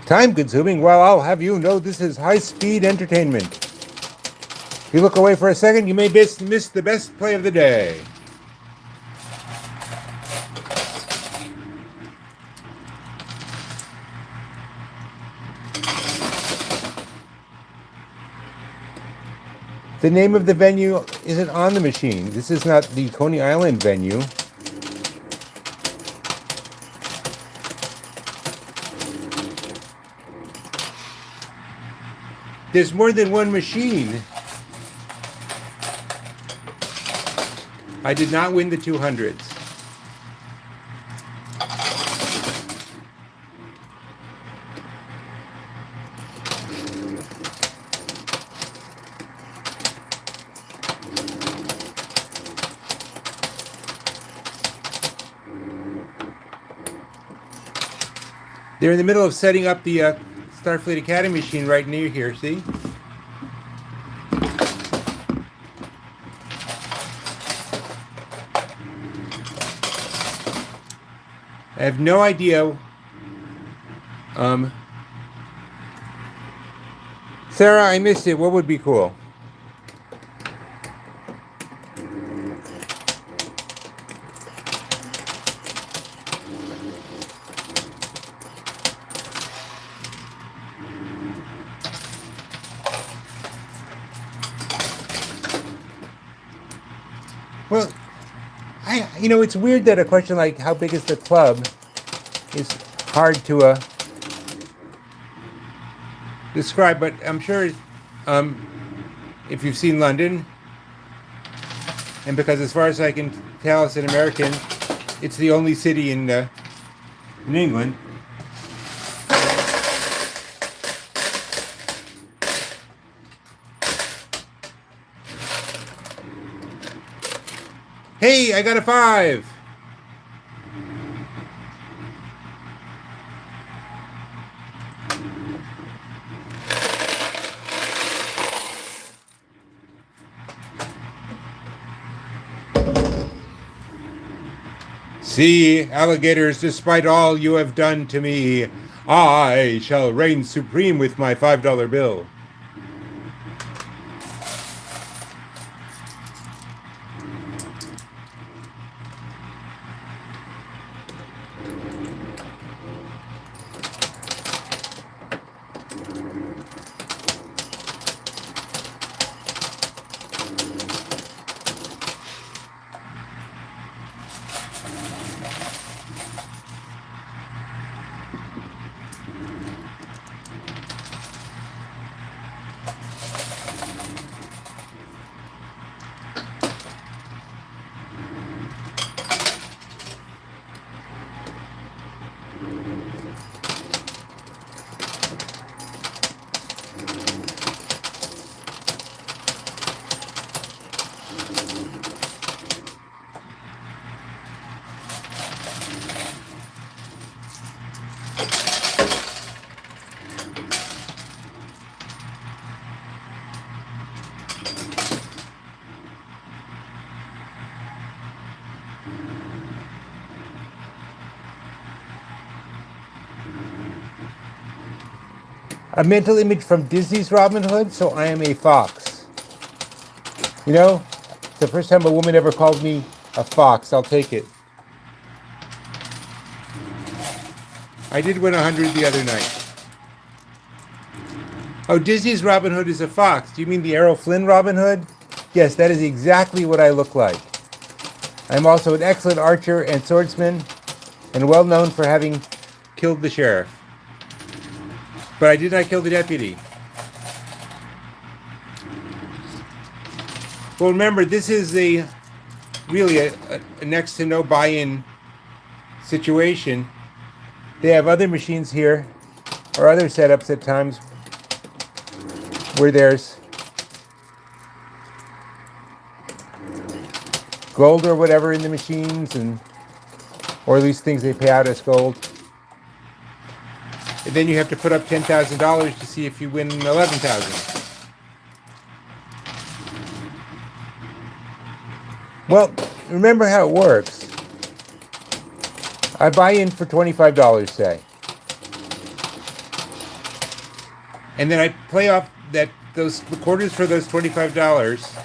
Time consuming? Well, I'll have you know this is high-speed entertainment. If you look away for a second, you may miss the best play of the day. The name of the venue isn't on the machine. This is not the Coney Island venue. There's more than one machine. I did not win the 200s. They're in the middle of setting up the Starfleet Academy machine right near here, see? I have no idea. Sarah, I missed it. What would be cool? Well, it's weird that a question like how big is the club is hard to describe, but I'm sure if you've seen London, and because as far as I can tell as an American, it's the only city in England. Hey, I got a 5. See, alligators, despite all you have done to me, I shall reign supreme with my $5 bill. A mental image from Disney's Robin Hood, so I am a fox. You know, it's the first time a woman ever called me a fox. I'll take it. I did win 100 the other night. Oh, Disney's Robin Hood is a fox. Do you mean the Errol Flynn Robin Hood? Yes, that is exactly what I look like. I'm also an excellent archer and swordsman, and well known for having killed the sheriff. But I did not kill the deputy. Well, remember, this is really a next to no buy-in situation. They have other machines here, or other setups at times, where there's gold or whatever in the machines, or at least things they pay out as gold. And then you have to put up $10,000 to see if you win 11,000. Well, remember how it works. I buy in for $25, say. And then I play off those quarters for those $25.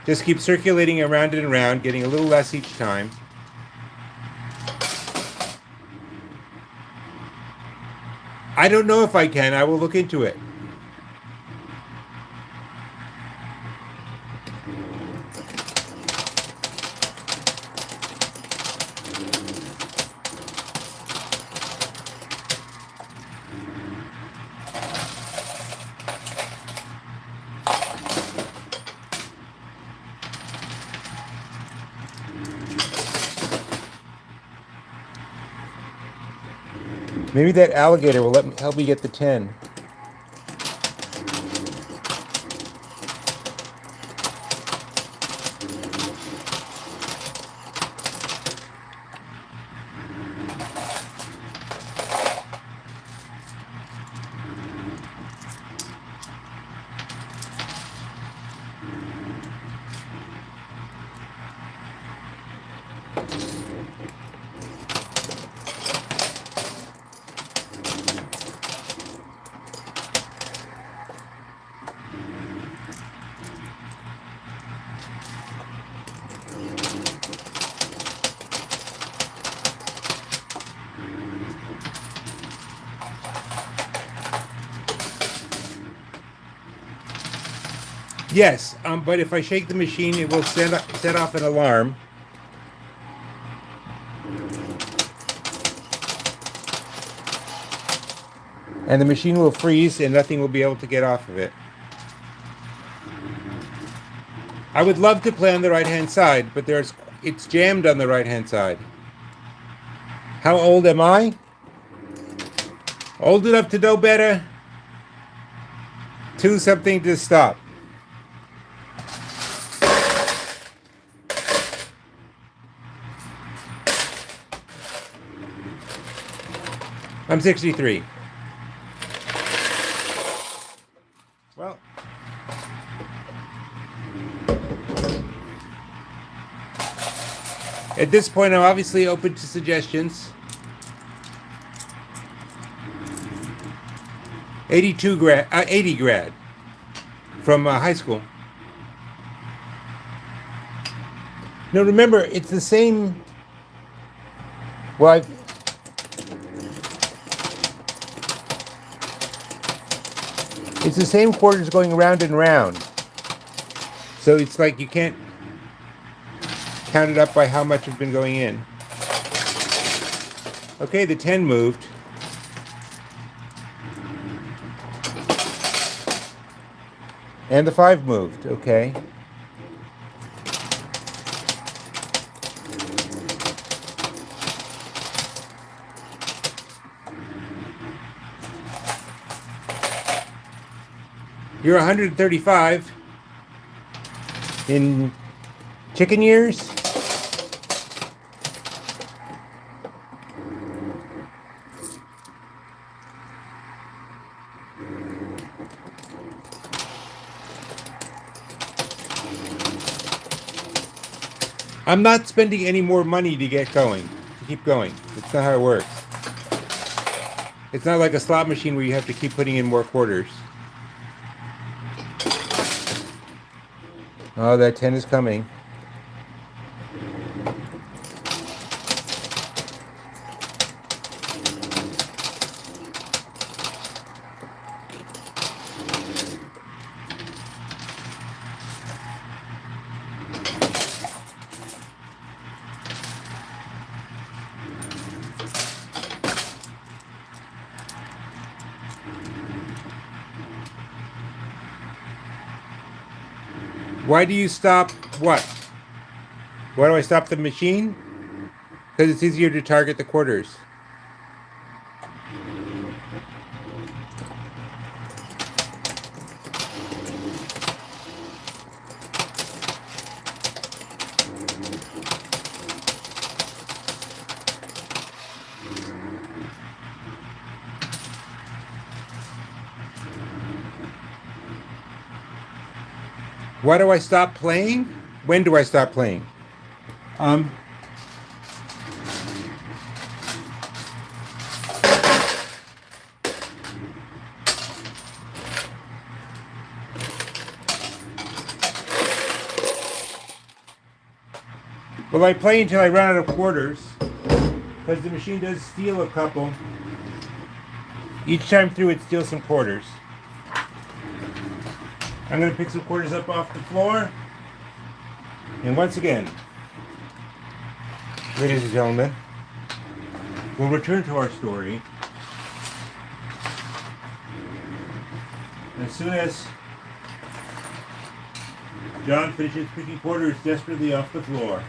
Just keep circulating around and around, getting a little less each time. I don't know if I can. I will look into it. Maybe that alligator will help me get the 10. Yes, but if I shake the machine, it will set off an alarm. And the machine will freeze and nothing will be able to get off of it. I would love to play on the right-hand side, but it's jammed on the right-hand side. How old am I? Old enough to know better. 2 something to stop. I'm 63. Well, at this point, I'm obviously open to suggestions. 80 grad from high school. Now remember, it's the same. Well, it's the same quarters going around and around. So it's like you can't count it up by how much has been going in. Okay, the 10 moved. And the 5 moved, okay. You're 135 in chicken years. I'm not spending any more money to get going, to keep going. It's not how it works. It's not like a slot machine where you have to keep putting in more quarters. Oh, that 10 is coming. Why do you stop what? Why do I stop the machine? Because it's easier to target the quarters. Why do I stop playing? When do I stop playing? Um, well, I play until I run out of quarters, because the machine does steal a couple. Each time through, it steals some quarters. I'm going to pick some quarters up off the floor. And once again, ladies and gentlemen, we'll return to our story as soon as John finishes picking quarters desperately off the floor.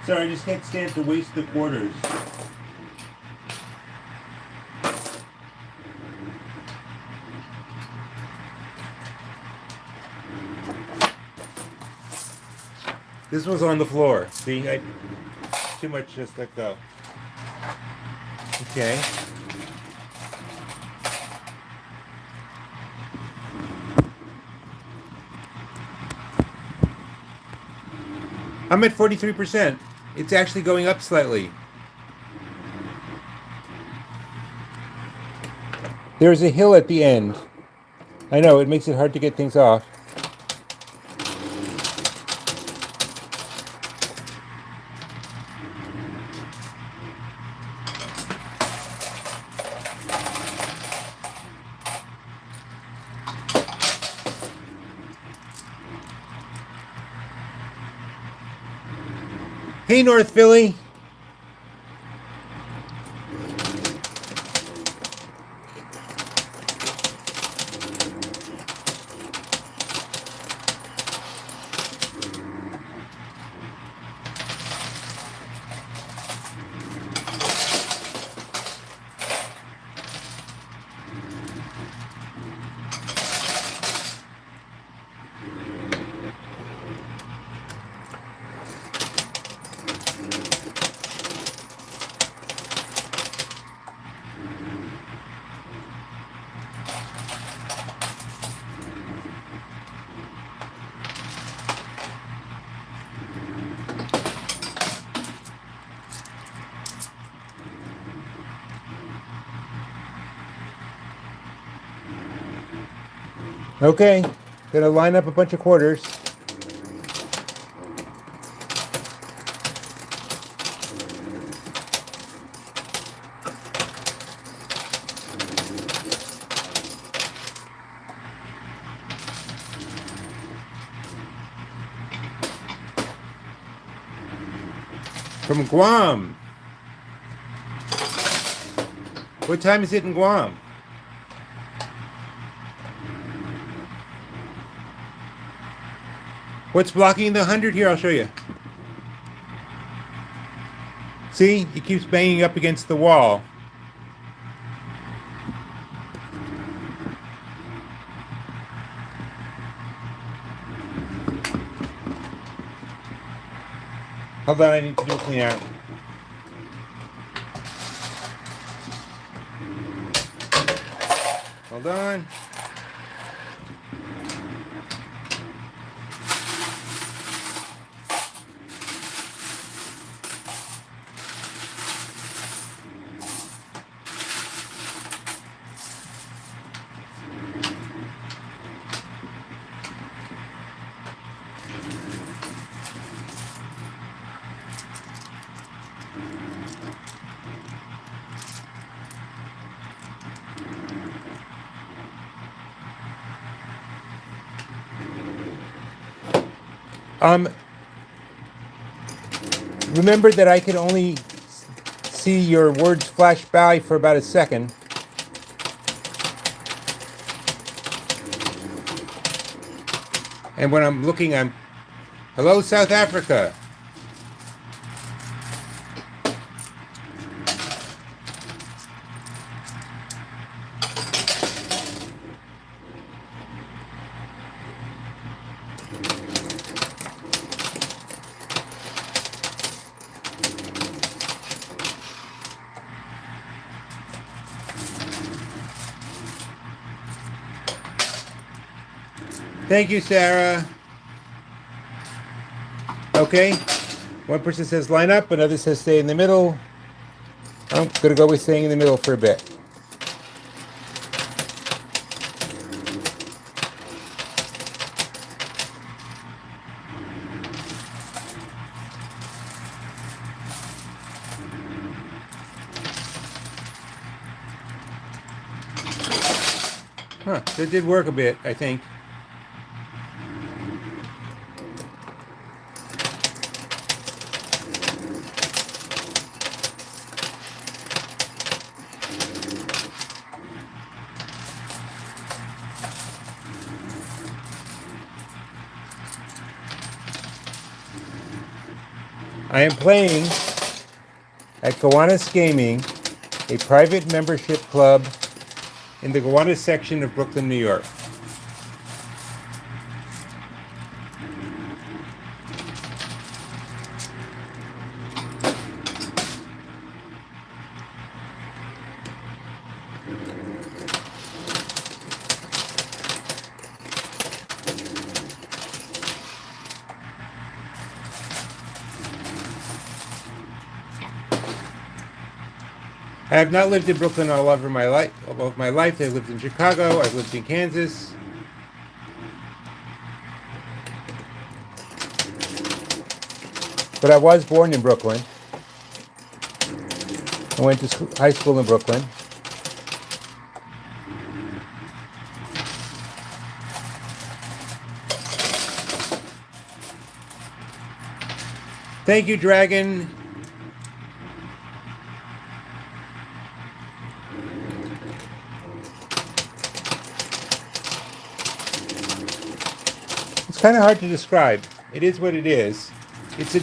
Sorry, I just can't stand to waste the quarters. This one's on the floor. See, too much just let go. Okay. I'm at 43%. It's actually going up slightly. There's a hill at the end. I know, it makes it hard to get things off. Hey, North Philly. Okay, gonna line up a bunch of quarters. From Guam. What time is it in Guam? What's blocking the 100 here? I'll show you. See, it keeps banging up against the wall. Hold on, I need to do a clean out. Hold on. Remember that I could only see your words flash by for about a second. And when I'm looking, I'm, hello, South Africa. Thank you, Sarah. Okay. One person says line up, another says stay in the middle. I'm going to go with staying in the middle for a bit. Huh, that did work a bit, I think. I am playing at Gowanus Gaming, a private membership club in the Gowanus section of Brooklyn, New York. I have not lived in Brooklyn all over my life. All of my life, I've lived in Chicago. I've lived in Kansas. But I was born in Brooklyn. I went to high school in Brooklyn. Thank you, Dragon. It's kind of hard to describe. It is what it is. If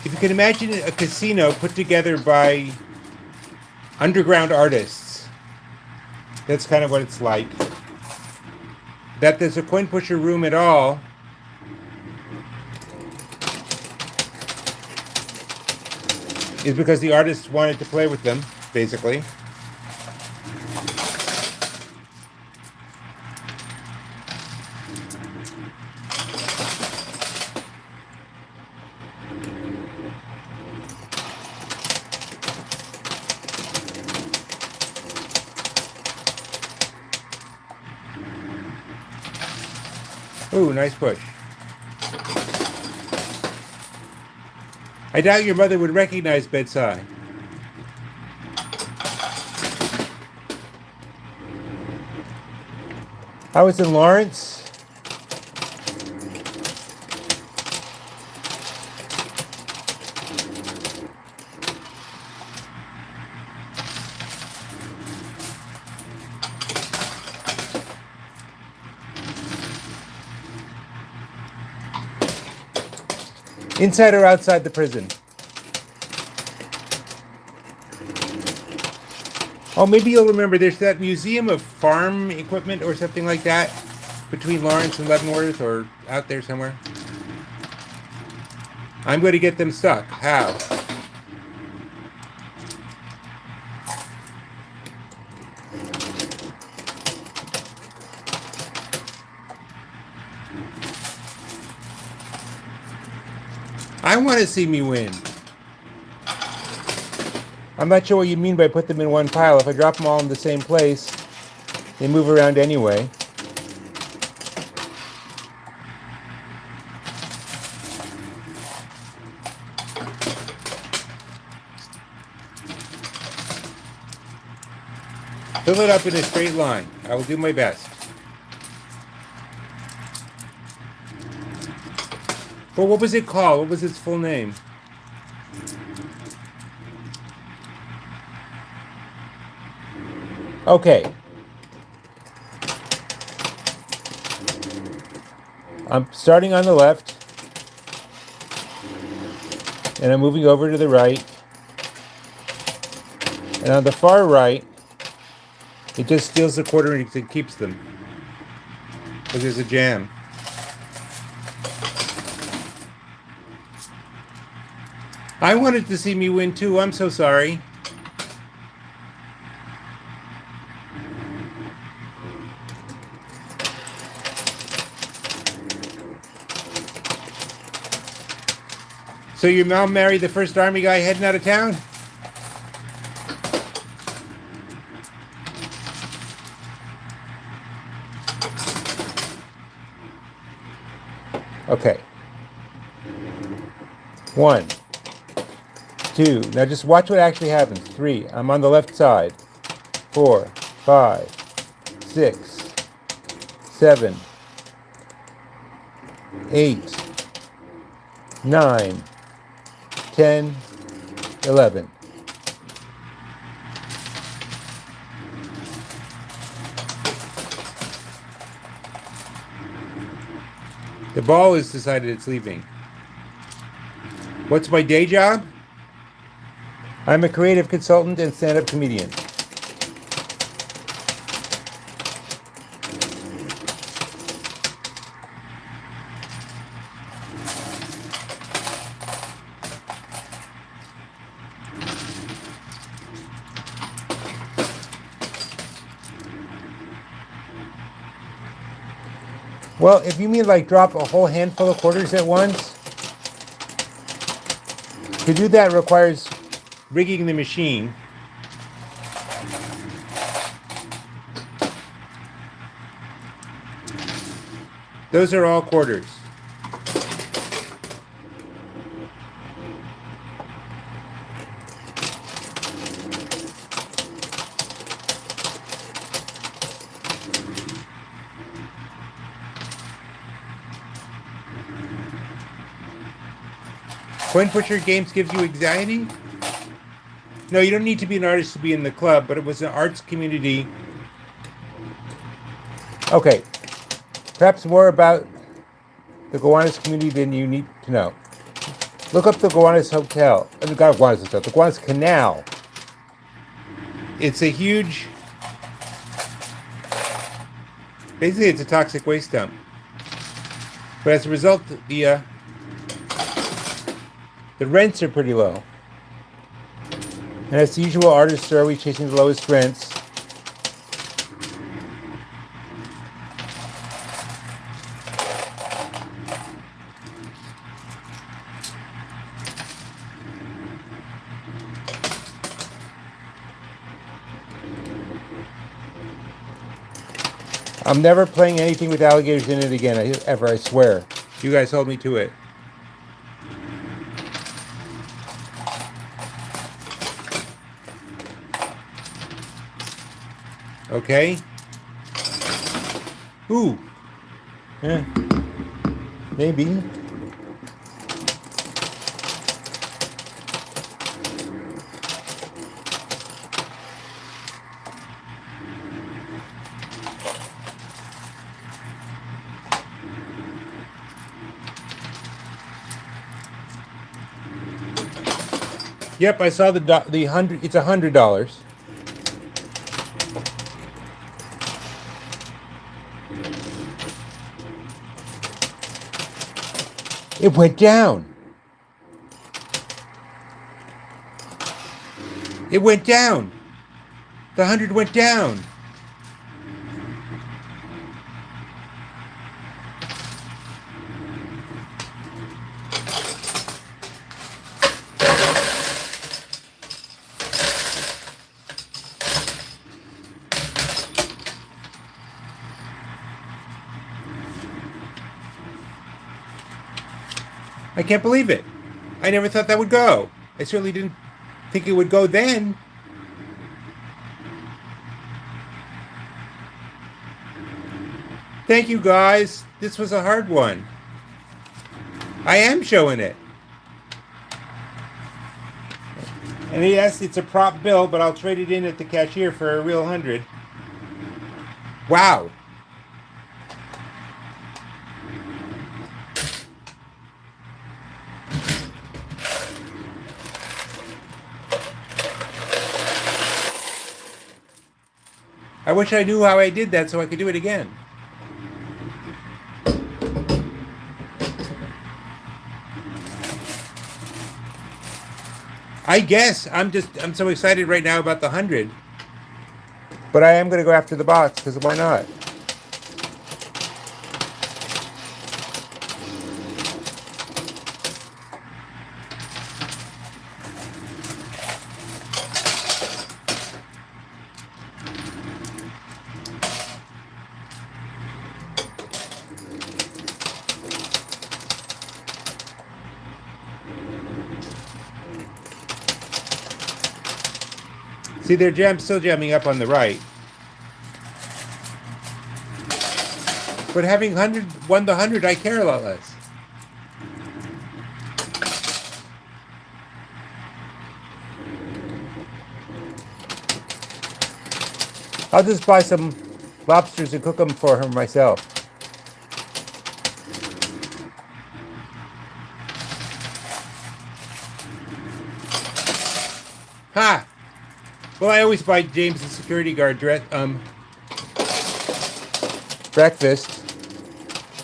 you can imagine a casino put together by underground artists, that's kind of what it's like. That there's a coin pusher room at all is because the artists wanted to play with them, basically. Ooh, nice push. I doubt your mother would recognize Bedside. I was in Lawrence. Inside or outside the prison? Oh, maybe you'll remember there's that museum of farm equipment or something like that between Lawrence and Leavenworth or out there somewhere. I'm going to get them stuck. How? I want to see me win. I'm not sure what you mean by put them in one pile. If I drop them all in the same place, they move around anyway. Fill it up in a straight line. I will do my best. Well, what was it called? What was its full name? Okay. I'm starting on the left, and I'm moving over to the right. And on the far right, it just steals the quarter and keeps them. Because there's a jam. I wanted to see me win too. I'm so sorry. So your mom married the first army guy heading out of town? Okay. 1, 2. Now just watch what actually happens. 3. I'm on the left side. 4, 5, 6, 7, 8, 9, 10, 11. The ball has decided it's leaving. What's my day job? I'm a creative consultant and stand-up comedian. Well, if you mean like drop a whole handful of quarters at once, to do that requires rigging the machine. Those are all quarters. Coin pusher games gives you anxiety? No, you don't need to be an artist to be in the club, but it was an arts community. Okay, perhaps more about the Gowanus community than you need to know. Look up the Gowanus Hotel. The Gowanus Hotel, the Gowanus Canal. It's a huge, basically it's a toxic waste dump. But as a result, the rents are pretty low. And as the usual, artists are always chasing the lowest rents. I'm never playing anything with alligators in it again, ever, I swear. You guys hold me to it. Okay. Ooh. Yeah. Maybe. Yep, I saw the $100. It's $100. It went down. It went down. The 100 went down. I can't believe it. I never thought that would go. I certainly didn't think it would go then. Thank you, guys. This was a hard one. I am showing it. And yes, it's a prop bill, but I'll trade it in at the cashier for a real 100. Wow. I wish I knew how I did that so I could do it again. I guess I'm so excited right now about the 100. But I am going to go after the box because why not? See, they're still jamming up on the right. But having won the 100, I care a lot less. I'll just buy some lobsters and cook them for her myself. Ha! Well, I always buy James the security guard breakfast.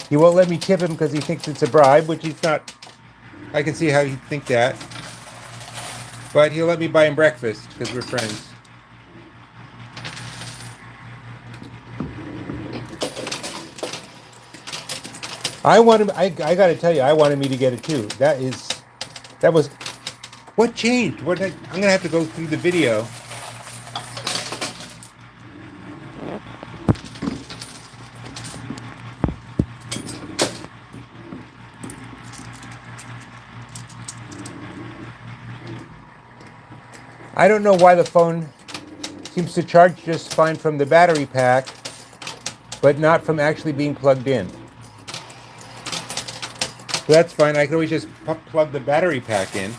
He won't let me tip him because he thinks it's a bribe, which he's not. I can see how he'd think that. But he'll let me buy him breakfast because we're friends. I gotta tell you, I wanted me to get it too. That was, what changed? I'm gonna have to go through the video. I don't know why the phone seems to charge just fine from the battery pack, but not from actually being plugged in. So that's fine. I can always just plug the battery pack in.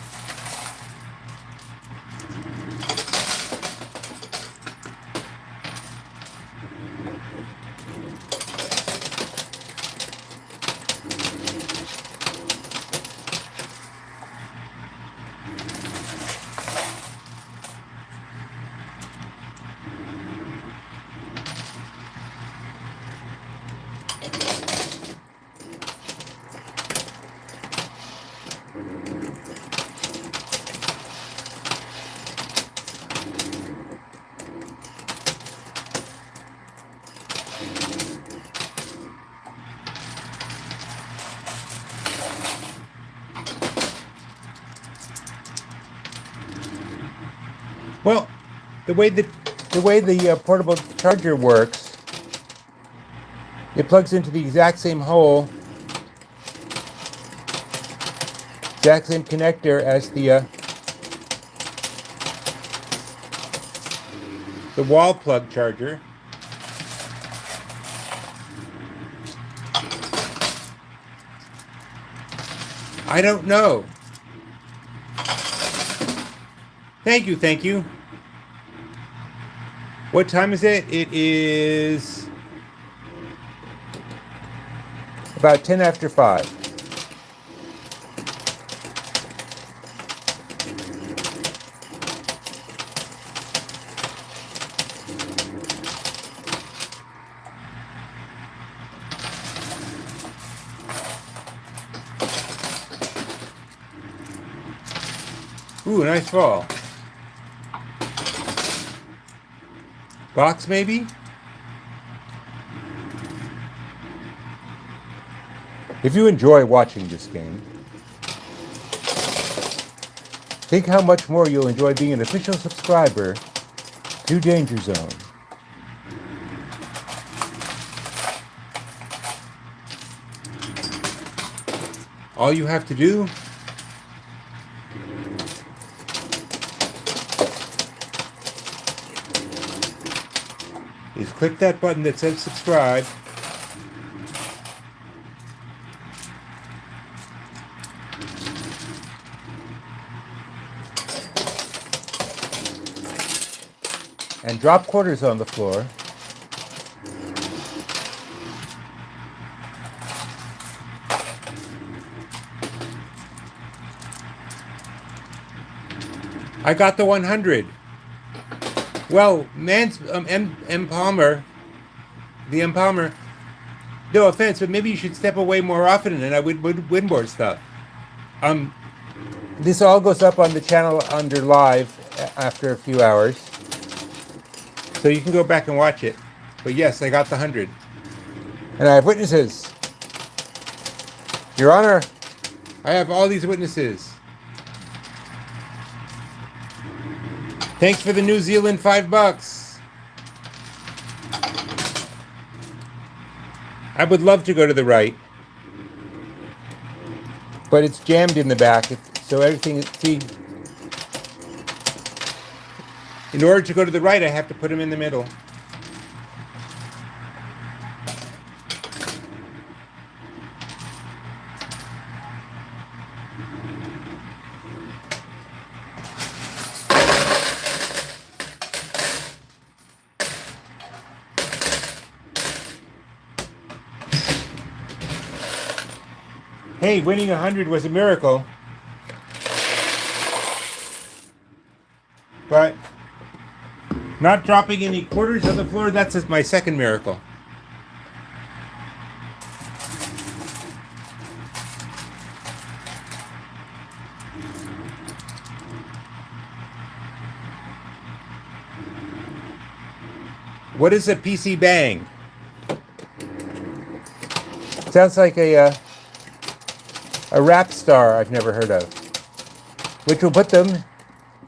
Well, the way the portable charger works, it plugs into the exact same hole, exact same connector as the wall plug charger. I don't know. Thank you. What time is it? It is about 10 after 5. Ooh, nice fall. Box, maybe? If you enjoy watching this game, think how much more you'll enjoy being an official subscriber to Danger Zone. All you have to do is click that button that says subscribe. And drop quarters on the floor. I got the 100. Well, M. Palmer, the M. Palmer, no offense, but maybe you should step away more often and I would win more stuff. This all goes up on the channel under live after a few hours. So you can go back and watch it. But yes, I got the 100. And I have witnesses. Your Honor, I have all these witnesses. Thanks for the New Zealand $5. I would love to go to the right, but it's jammed in the back, so everything, see, In order to go to the right, I have to put them in the middle. Hey, winning 100 was a miracle. But not dropping any quarters on the floor, that's my second miracle. What is a PC bang? Sounds like a rap star I've never heard of, which will put them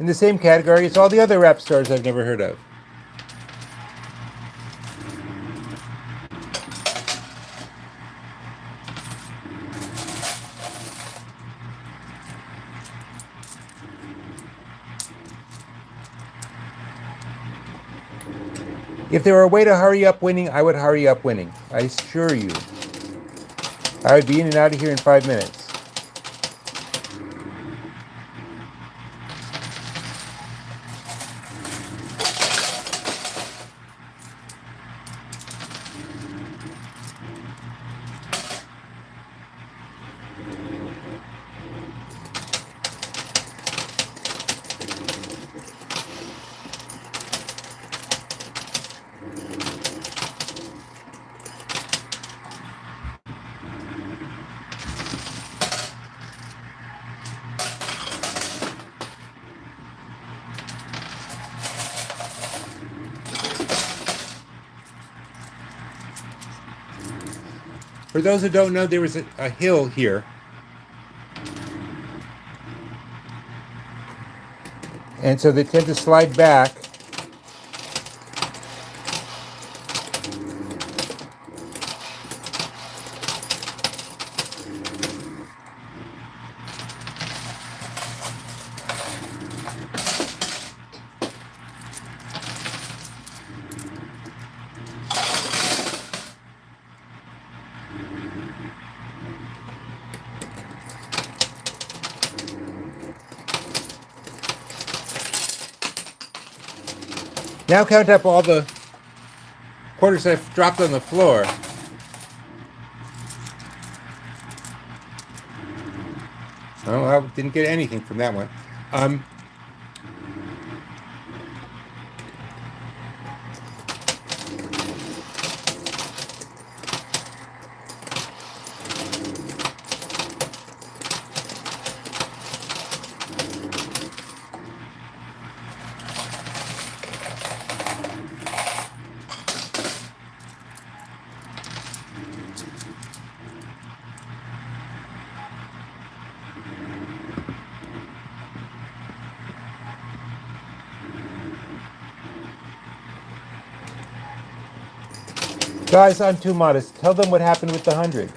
in the same category as all the other rap stars I've never heard of. If there were a way to hurry up winning, I would hurry up winning. I assure you. I would be in and out of here in 5 minutes. For those who don't know, there was a hill here. And so they tend to slide back. Now count up all the quarters I've dropped on the floor. Oh, I didn't get anything from that one. Guys, I'm too modest. Tell them what happened with the 100.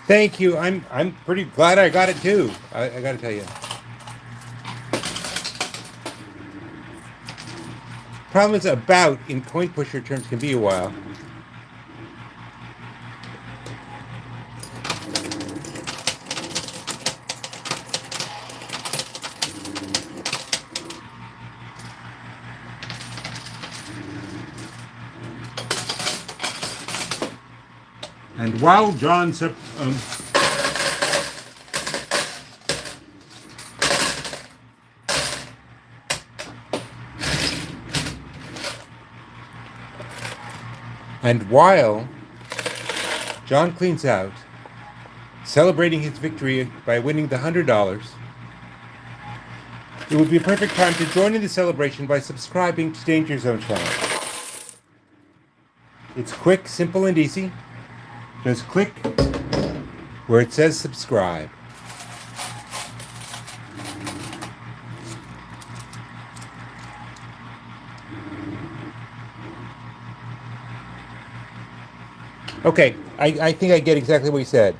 Thank you. I'm pretty glad I got it too. I got to tell you. Problem is, about in coin pusher terms can be a while. And while John and while John cleans out, celebrating his victory by winning the $100, it would be a perfect time to join in the celebration by subscribing to Danger Zone channel. It's quick, simple, and easy. Just click where it says subscribe. Okay, I think I get exactly what he said.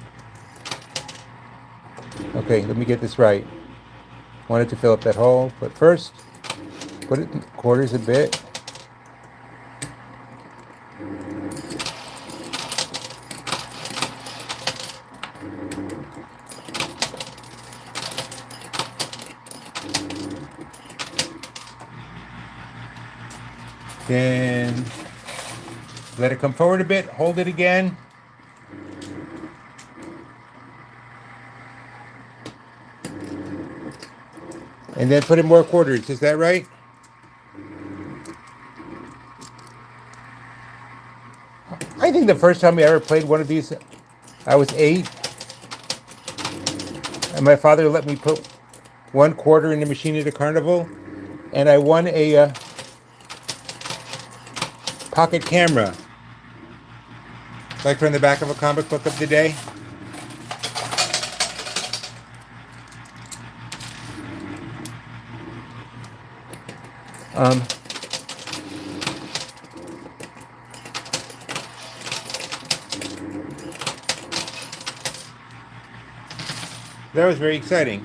Okay, let me get this right. Wanted to fill up that hole, but first, put it in quarters a bit. Then let it come forward a bit, hold it again. And then put in more quarters, is that right? I think the first time I ever played one of these, I was 8. And my father let me put 1 quarter in the machine at a carnival. And I won a pocket camera. Like from the back of a comic book of the day. That was very exciting.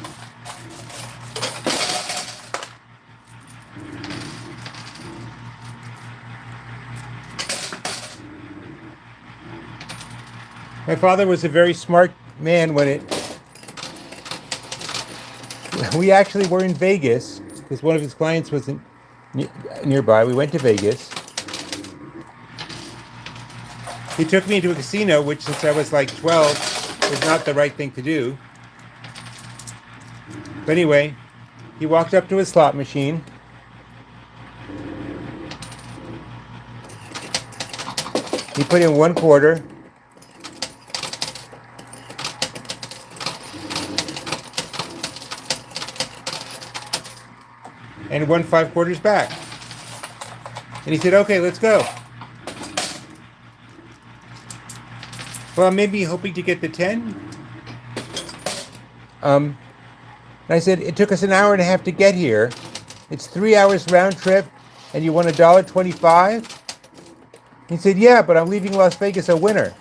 My father was a very smart man we actually were in Vegas because one of his clients was nearby. We went to Vegas. He took me to a casino, which since I was like 12 was not the right thing to do. But anyway, he walked up to his slot machine. He put in 1 quarter. And won 5 quarters back. And he said, okay, let's go. Well, maybe hoping to get the 10. And I said, it took us an hour and a half to get here. It's 3 hours round trip, and you won $1.25? He said, yeah, but I'm leaving Las Vegas a winner.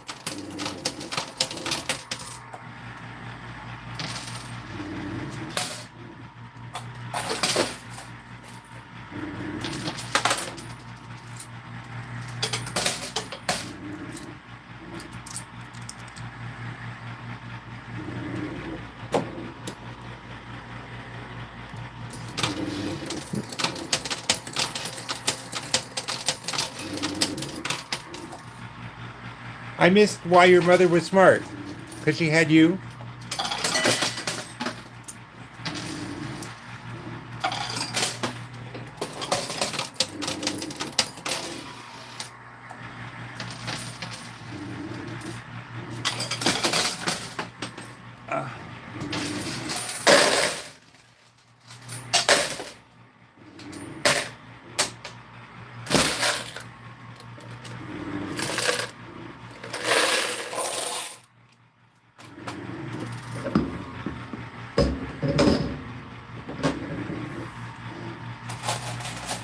I missed why your mother was smart. Because she had you.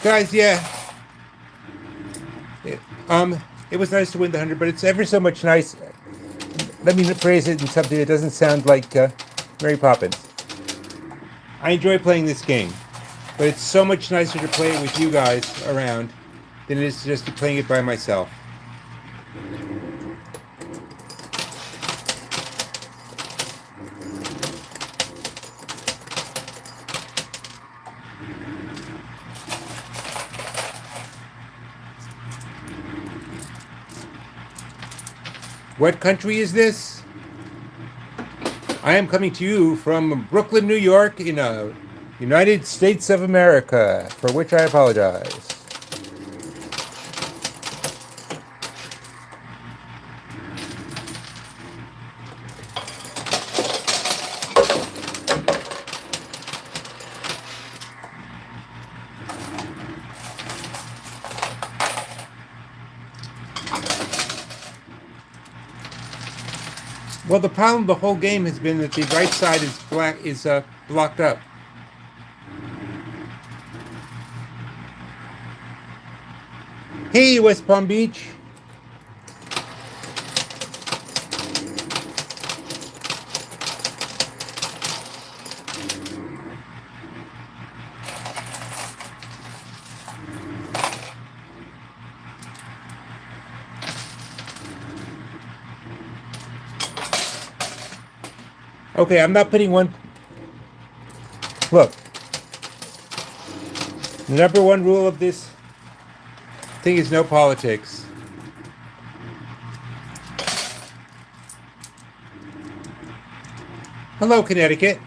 Guys, yeah. It was nice to win the 100, but it's ever so much nice. Let me phrase it in something that doesn't sound like Mary Poppins. I enjoy playing this game, but it's so much nicer to play it with you guys around than it is to just be playing it by myself. What country is this? I am coming to you from Brooklyn, New York, in the United States of America, for which I apologize. Well, the problem of the whole game has been that the right side is blocked up. Hey, West Palm Beach. Okay, I'm not putting one. Look, the number one rule of this thing is no politics. Hello, Connecticut.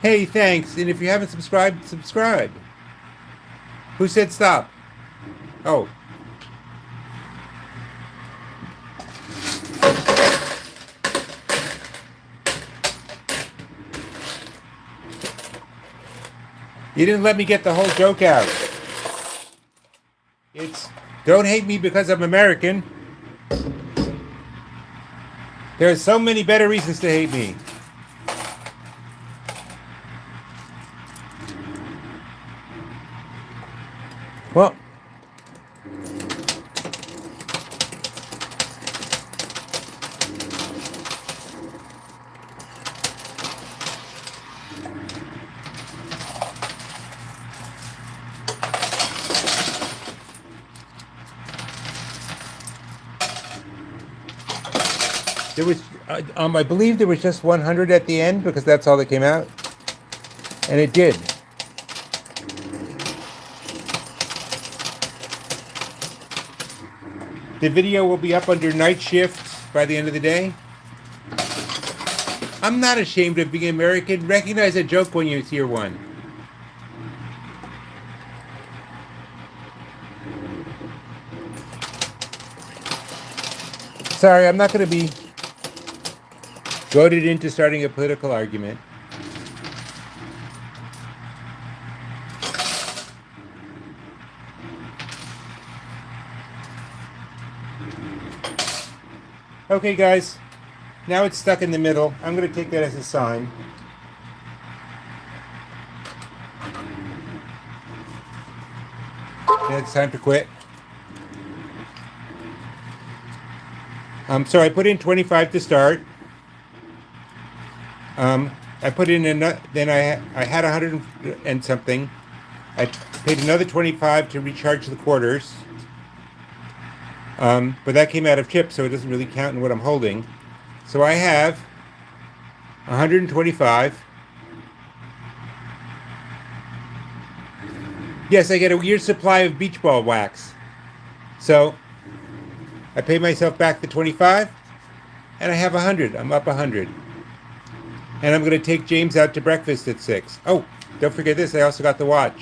Hey, thanks. And if you haven't subscribed, subscribe. Who said stop? Oh. You didn't let me get the whole joke out. It's don't hate me because I'm American. There are so many better reasons to hate me. Well, there was, I believe there was just 100 at the end because that's all that came out, and it did. The video will be up under night shift by the end of the day. I'm not ashamed of being American. Recognize a joke when you hear one. Sorry, I'm not going to be goaded into starting a political argument. Okay, guys, now it's stuck in the middle. I'm going to take that as a sign. And it's time to quit. So I put in 25 to start. I put in then I had 100 and something. I paid another 25 to recharge the quarters. But that came out of chips, so it doesn't really count in what I'm holding. So I have 125. Yes, I get a year's supply of beach ball wax. So I pay myself back the 25, and I have 100. I'm up 100. And I'm going to take James out to breakfast at 6. Oh, don't forget this. I also got the watch.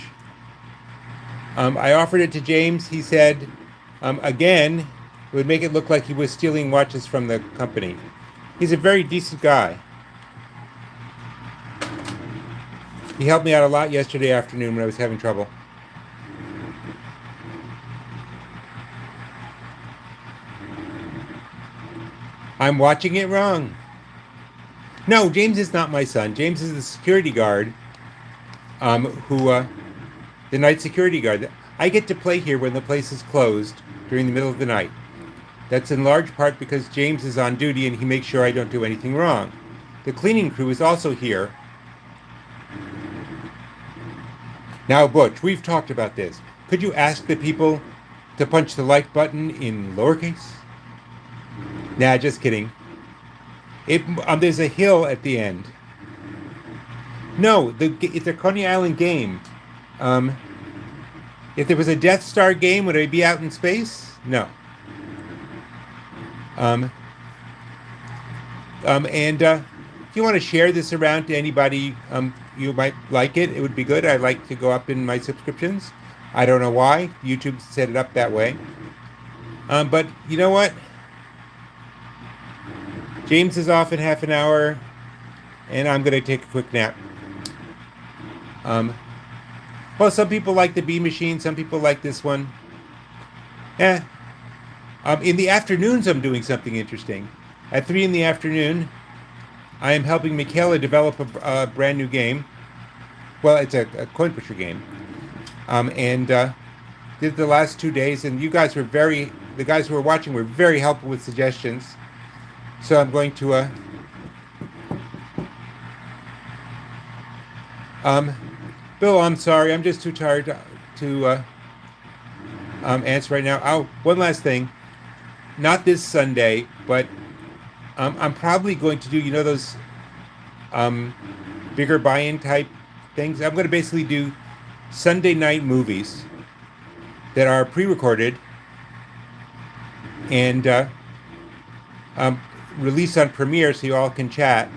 I offered it to James. He said, again, it would make it look like he was stealing watches from the company. He's a very decent guy. He helped me out a lot yesterday afternoon when I was having trouble. I'm watching it wrong. No, James is not my son. James is the security guard, the night security guard. I get to play here when the place is closed during the middle of the night. That's in large part because James is on duty and he makes sure I don't do anything wrong. The cleaning crew is also here. Now, Butch, we've talked about this. Could you ask the people to punch the like button in lowercase? Nah, just kidding. There's a hill at the end. No, it's a Coney Island game. Um, if there was a Death Star game, would I be out in space? No. Um, and if you want to share this around to anybody, you might like it. It would be good. I'd like to go up in my subscriptions. I don't know why. YouTube set it up that way. But you know what? James is off in half an hour, and I'm going to take a quick nap. Well, some people like the bee machine. Some people like this one. Eh. In the afternoons, I'm doing something interesting. At 3 in the afternoon, I am helping Michaela develop a brand new game. Well, it's a coin pusher game. And did the last 2 days, and you guys were the guys who were watching were very helpful with suggestions. So I'm going to, Bill, I'm sorry, I'm just too tired to answer right now. Oh, one last thing. Not this Sunday, but I'm probably going to do, those bigger buy-in type things. I'm going to basically do Sunday night movies that are pre-recorded and release on Premiere so you all can chat,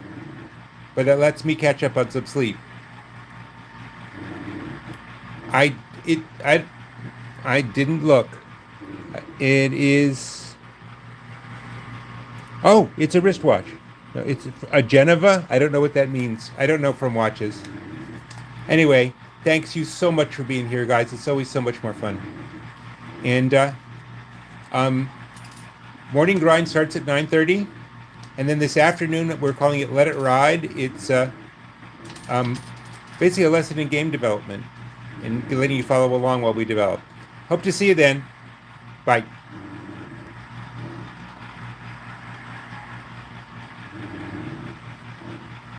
but that lets me catch up on some sleep. I didn't look. It is. Oh, it's a wristwatch. No, it's a Geneva. I don't know what that means. I don't know from watches. Anyway, thanks you so much for being here, guys. It's always so much more fun. And morning grind starts at 9:30, and then this afternoon we're calling it Let It Ride. It's basically a lesson in game development and letting you follow along while we develop. Hope to see you then. Bye.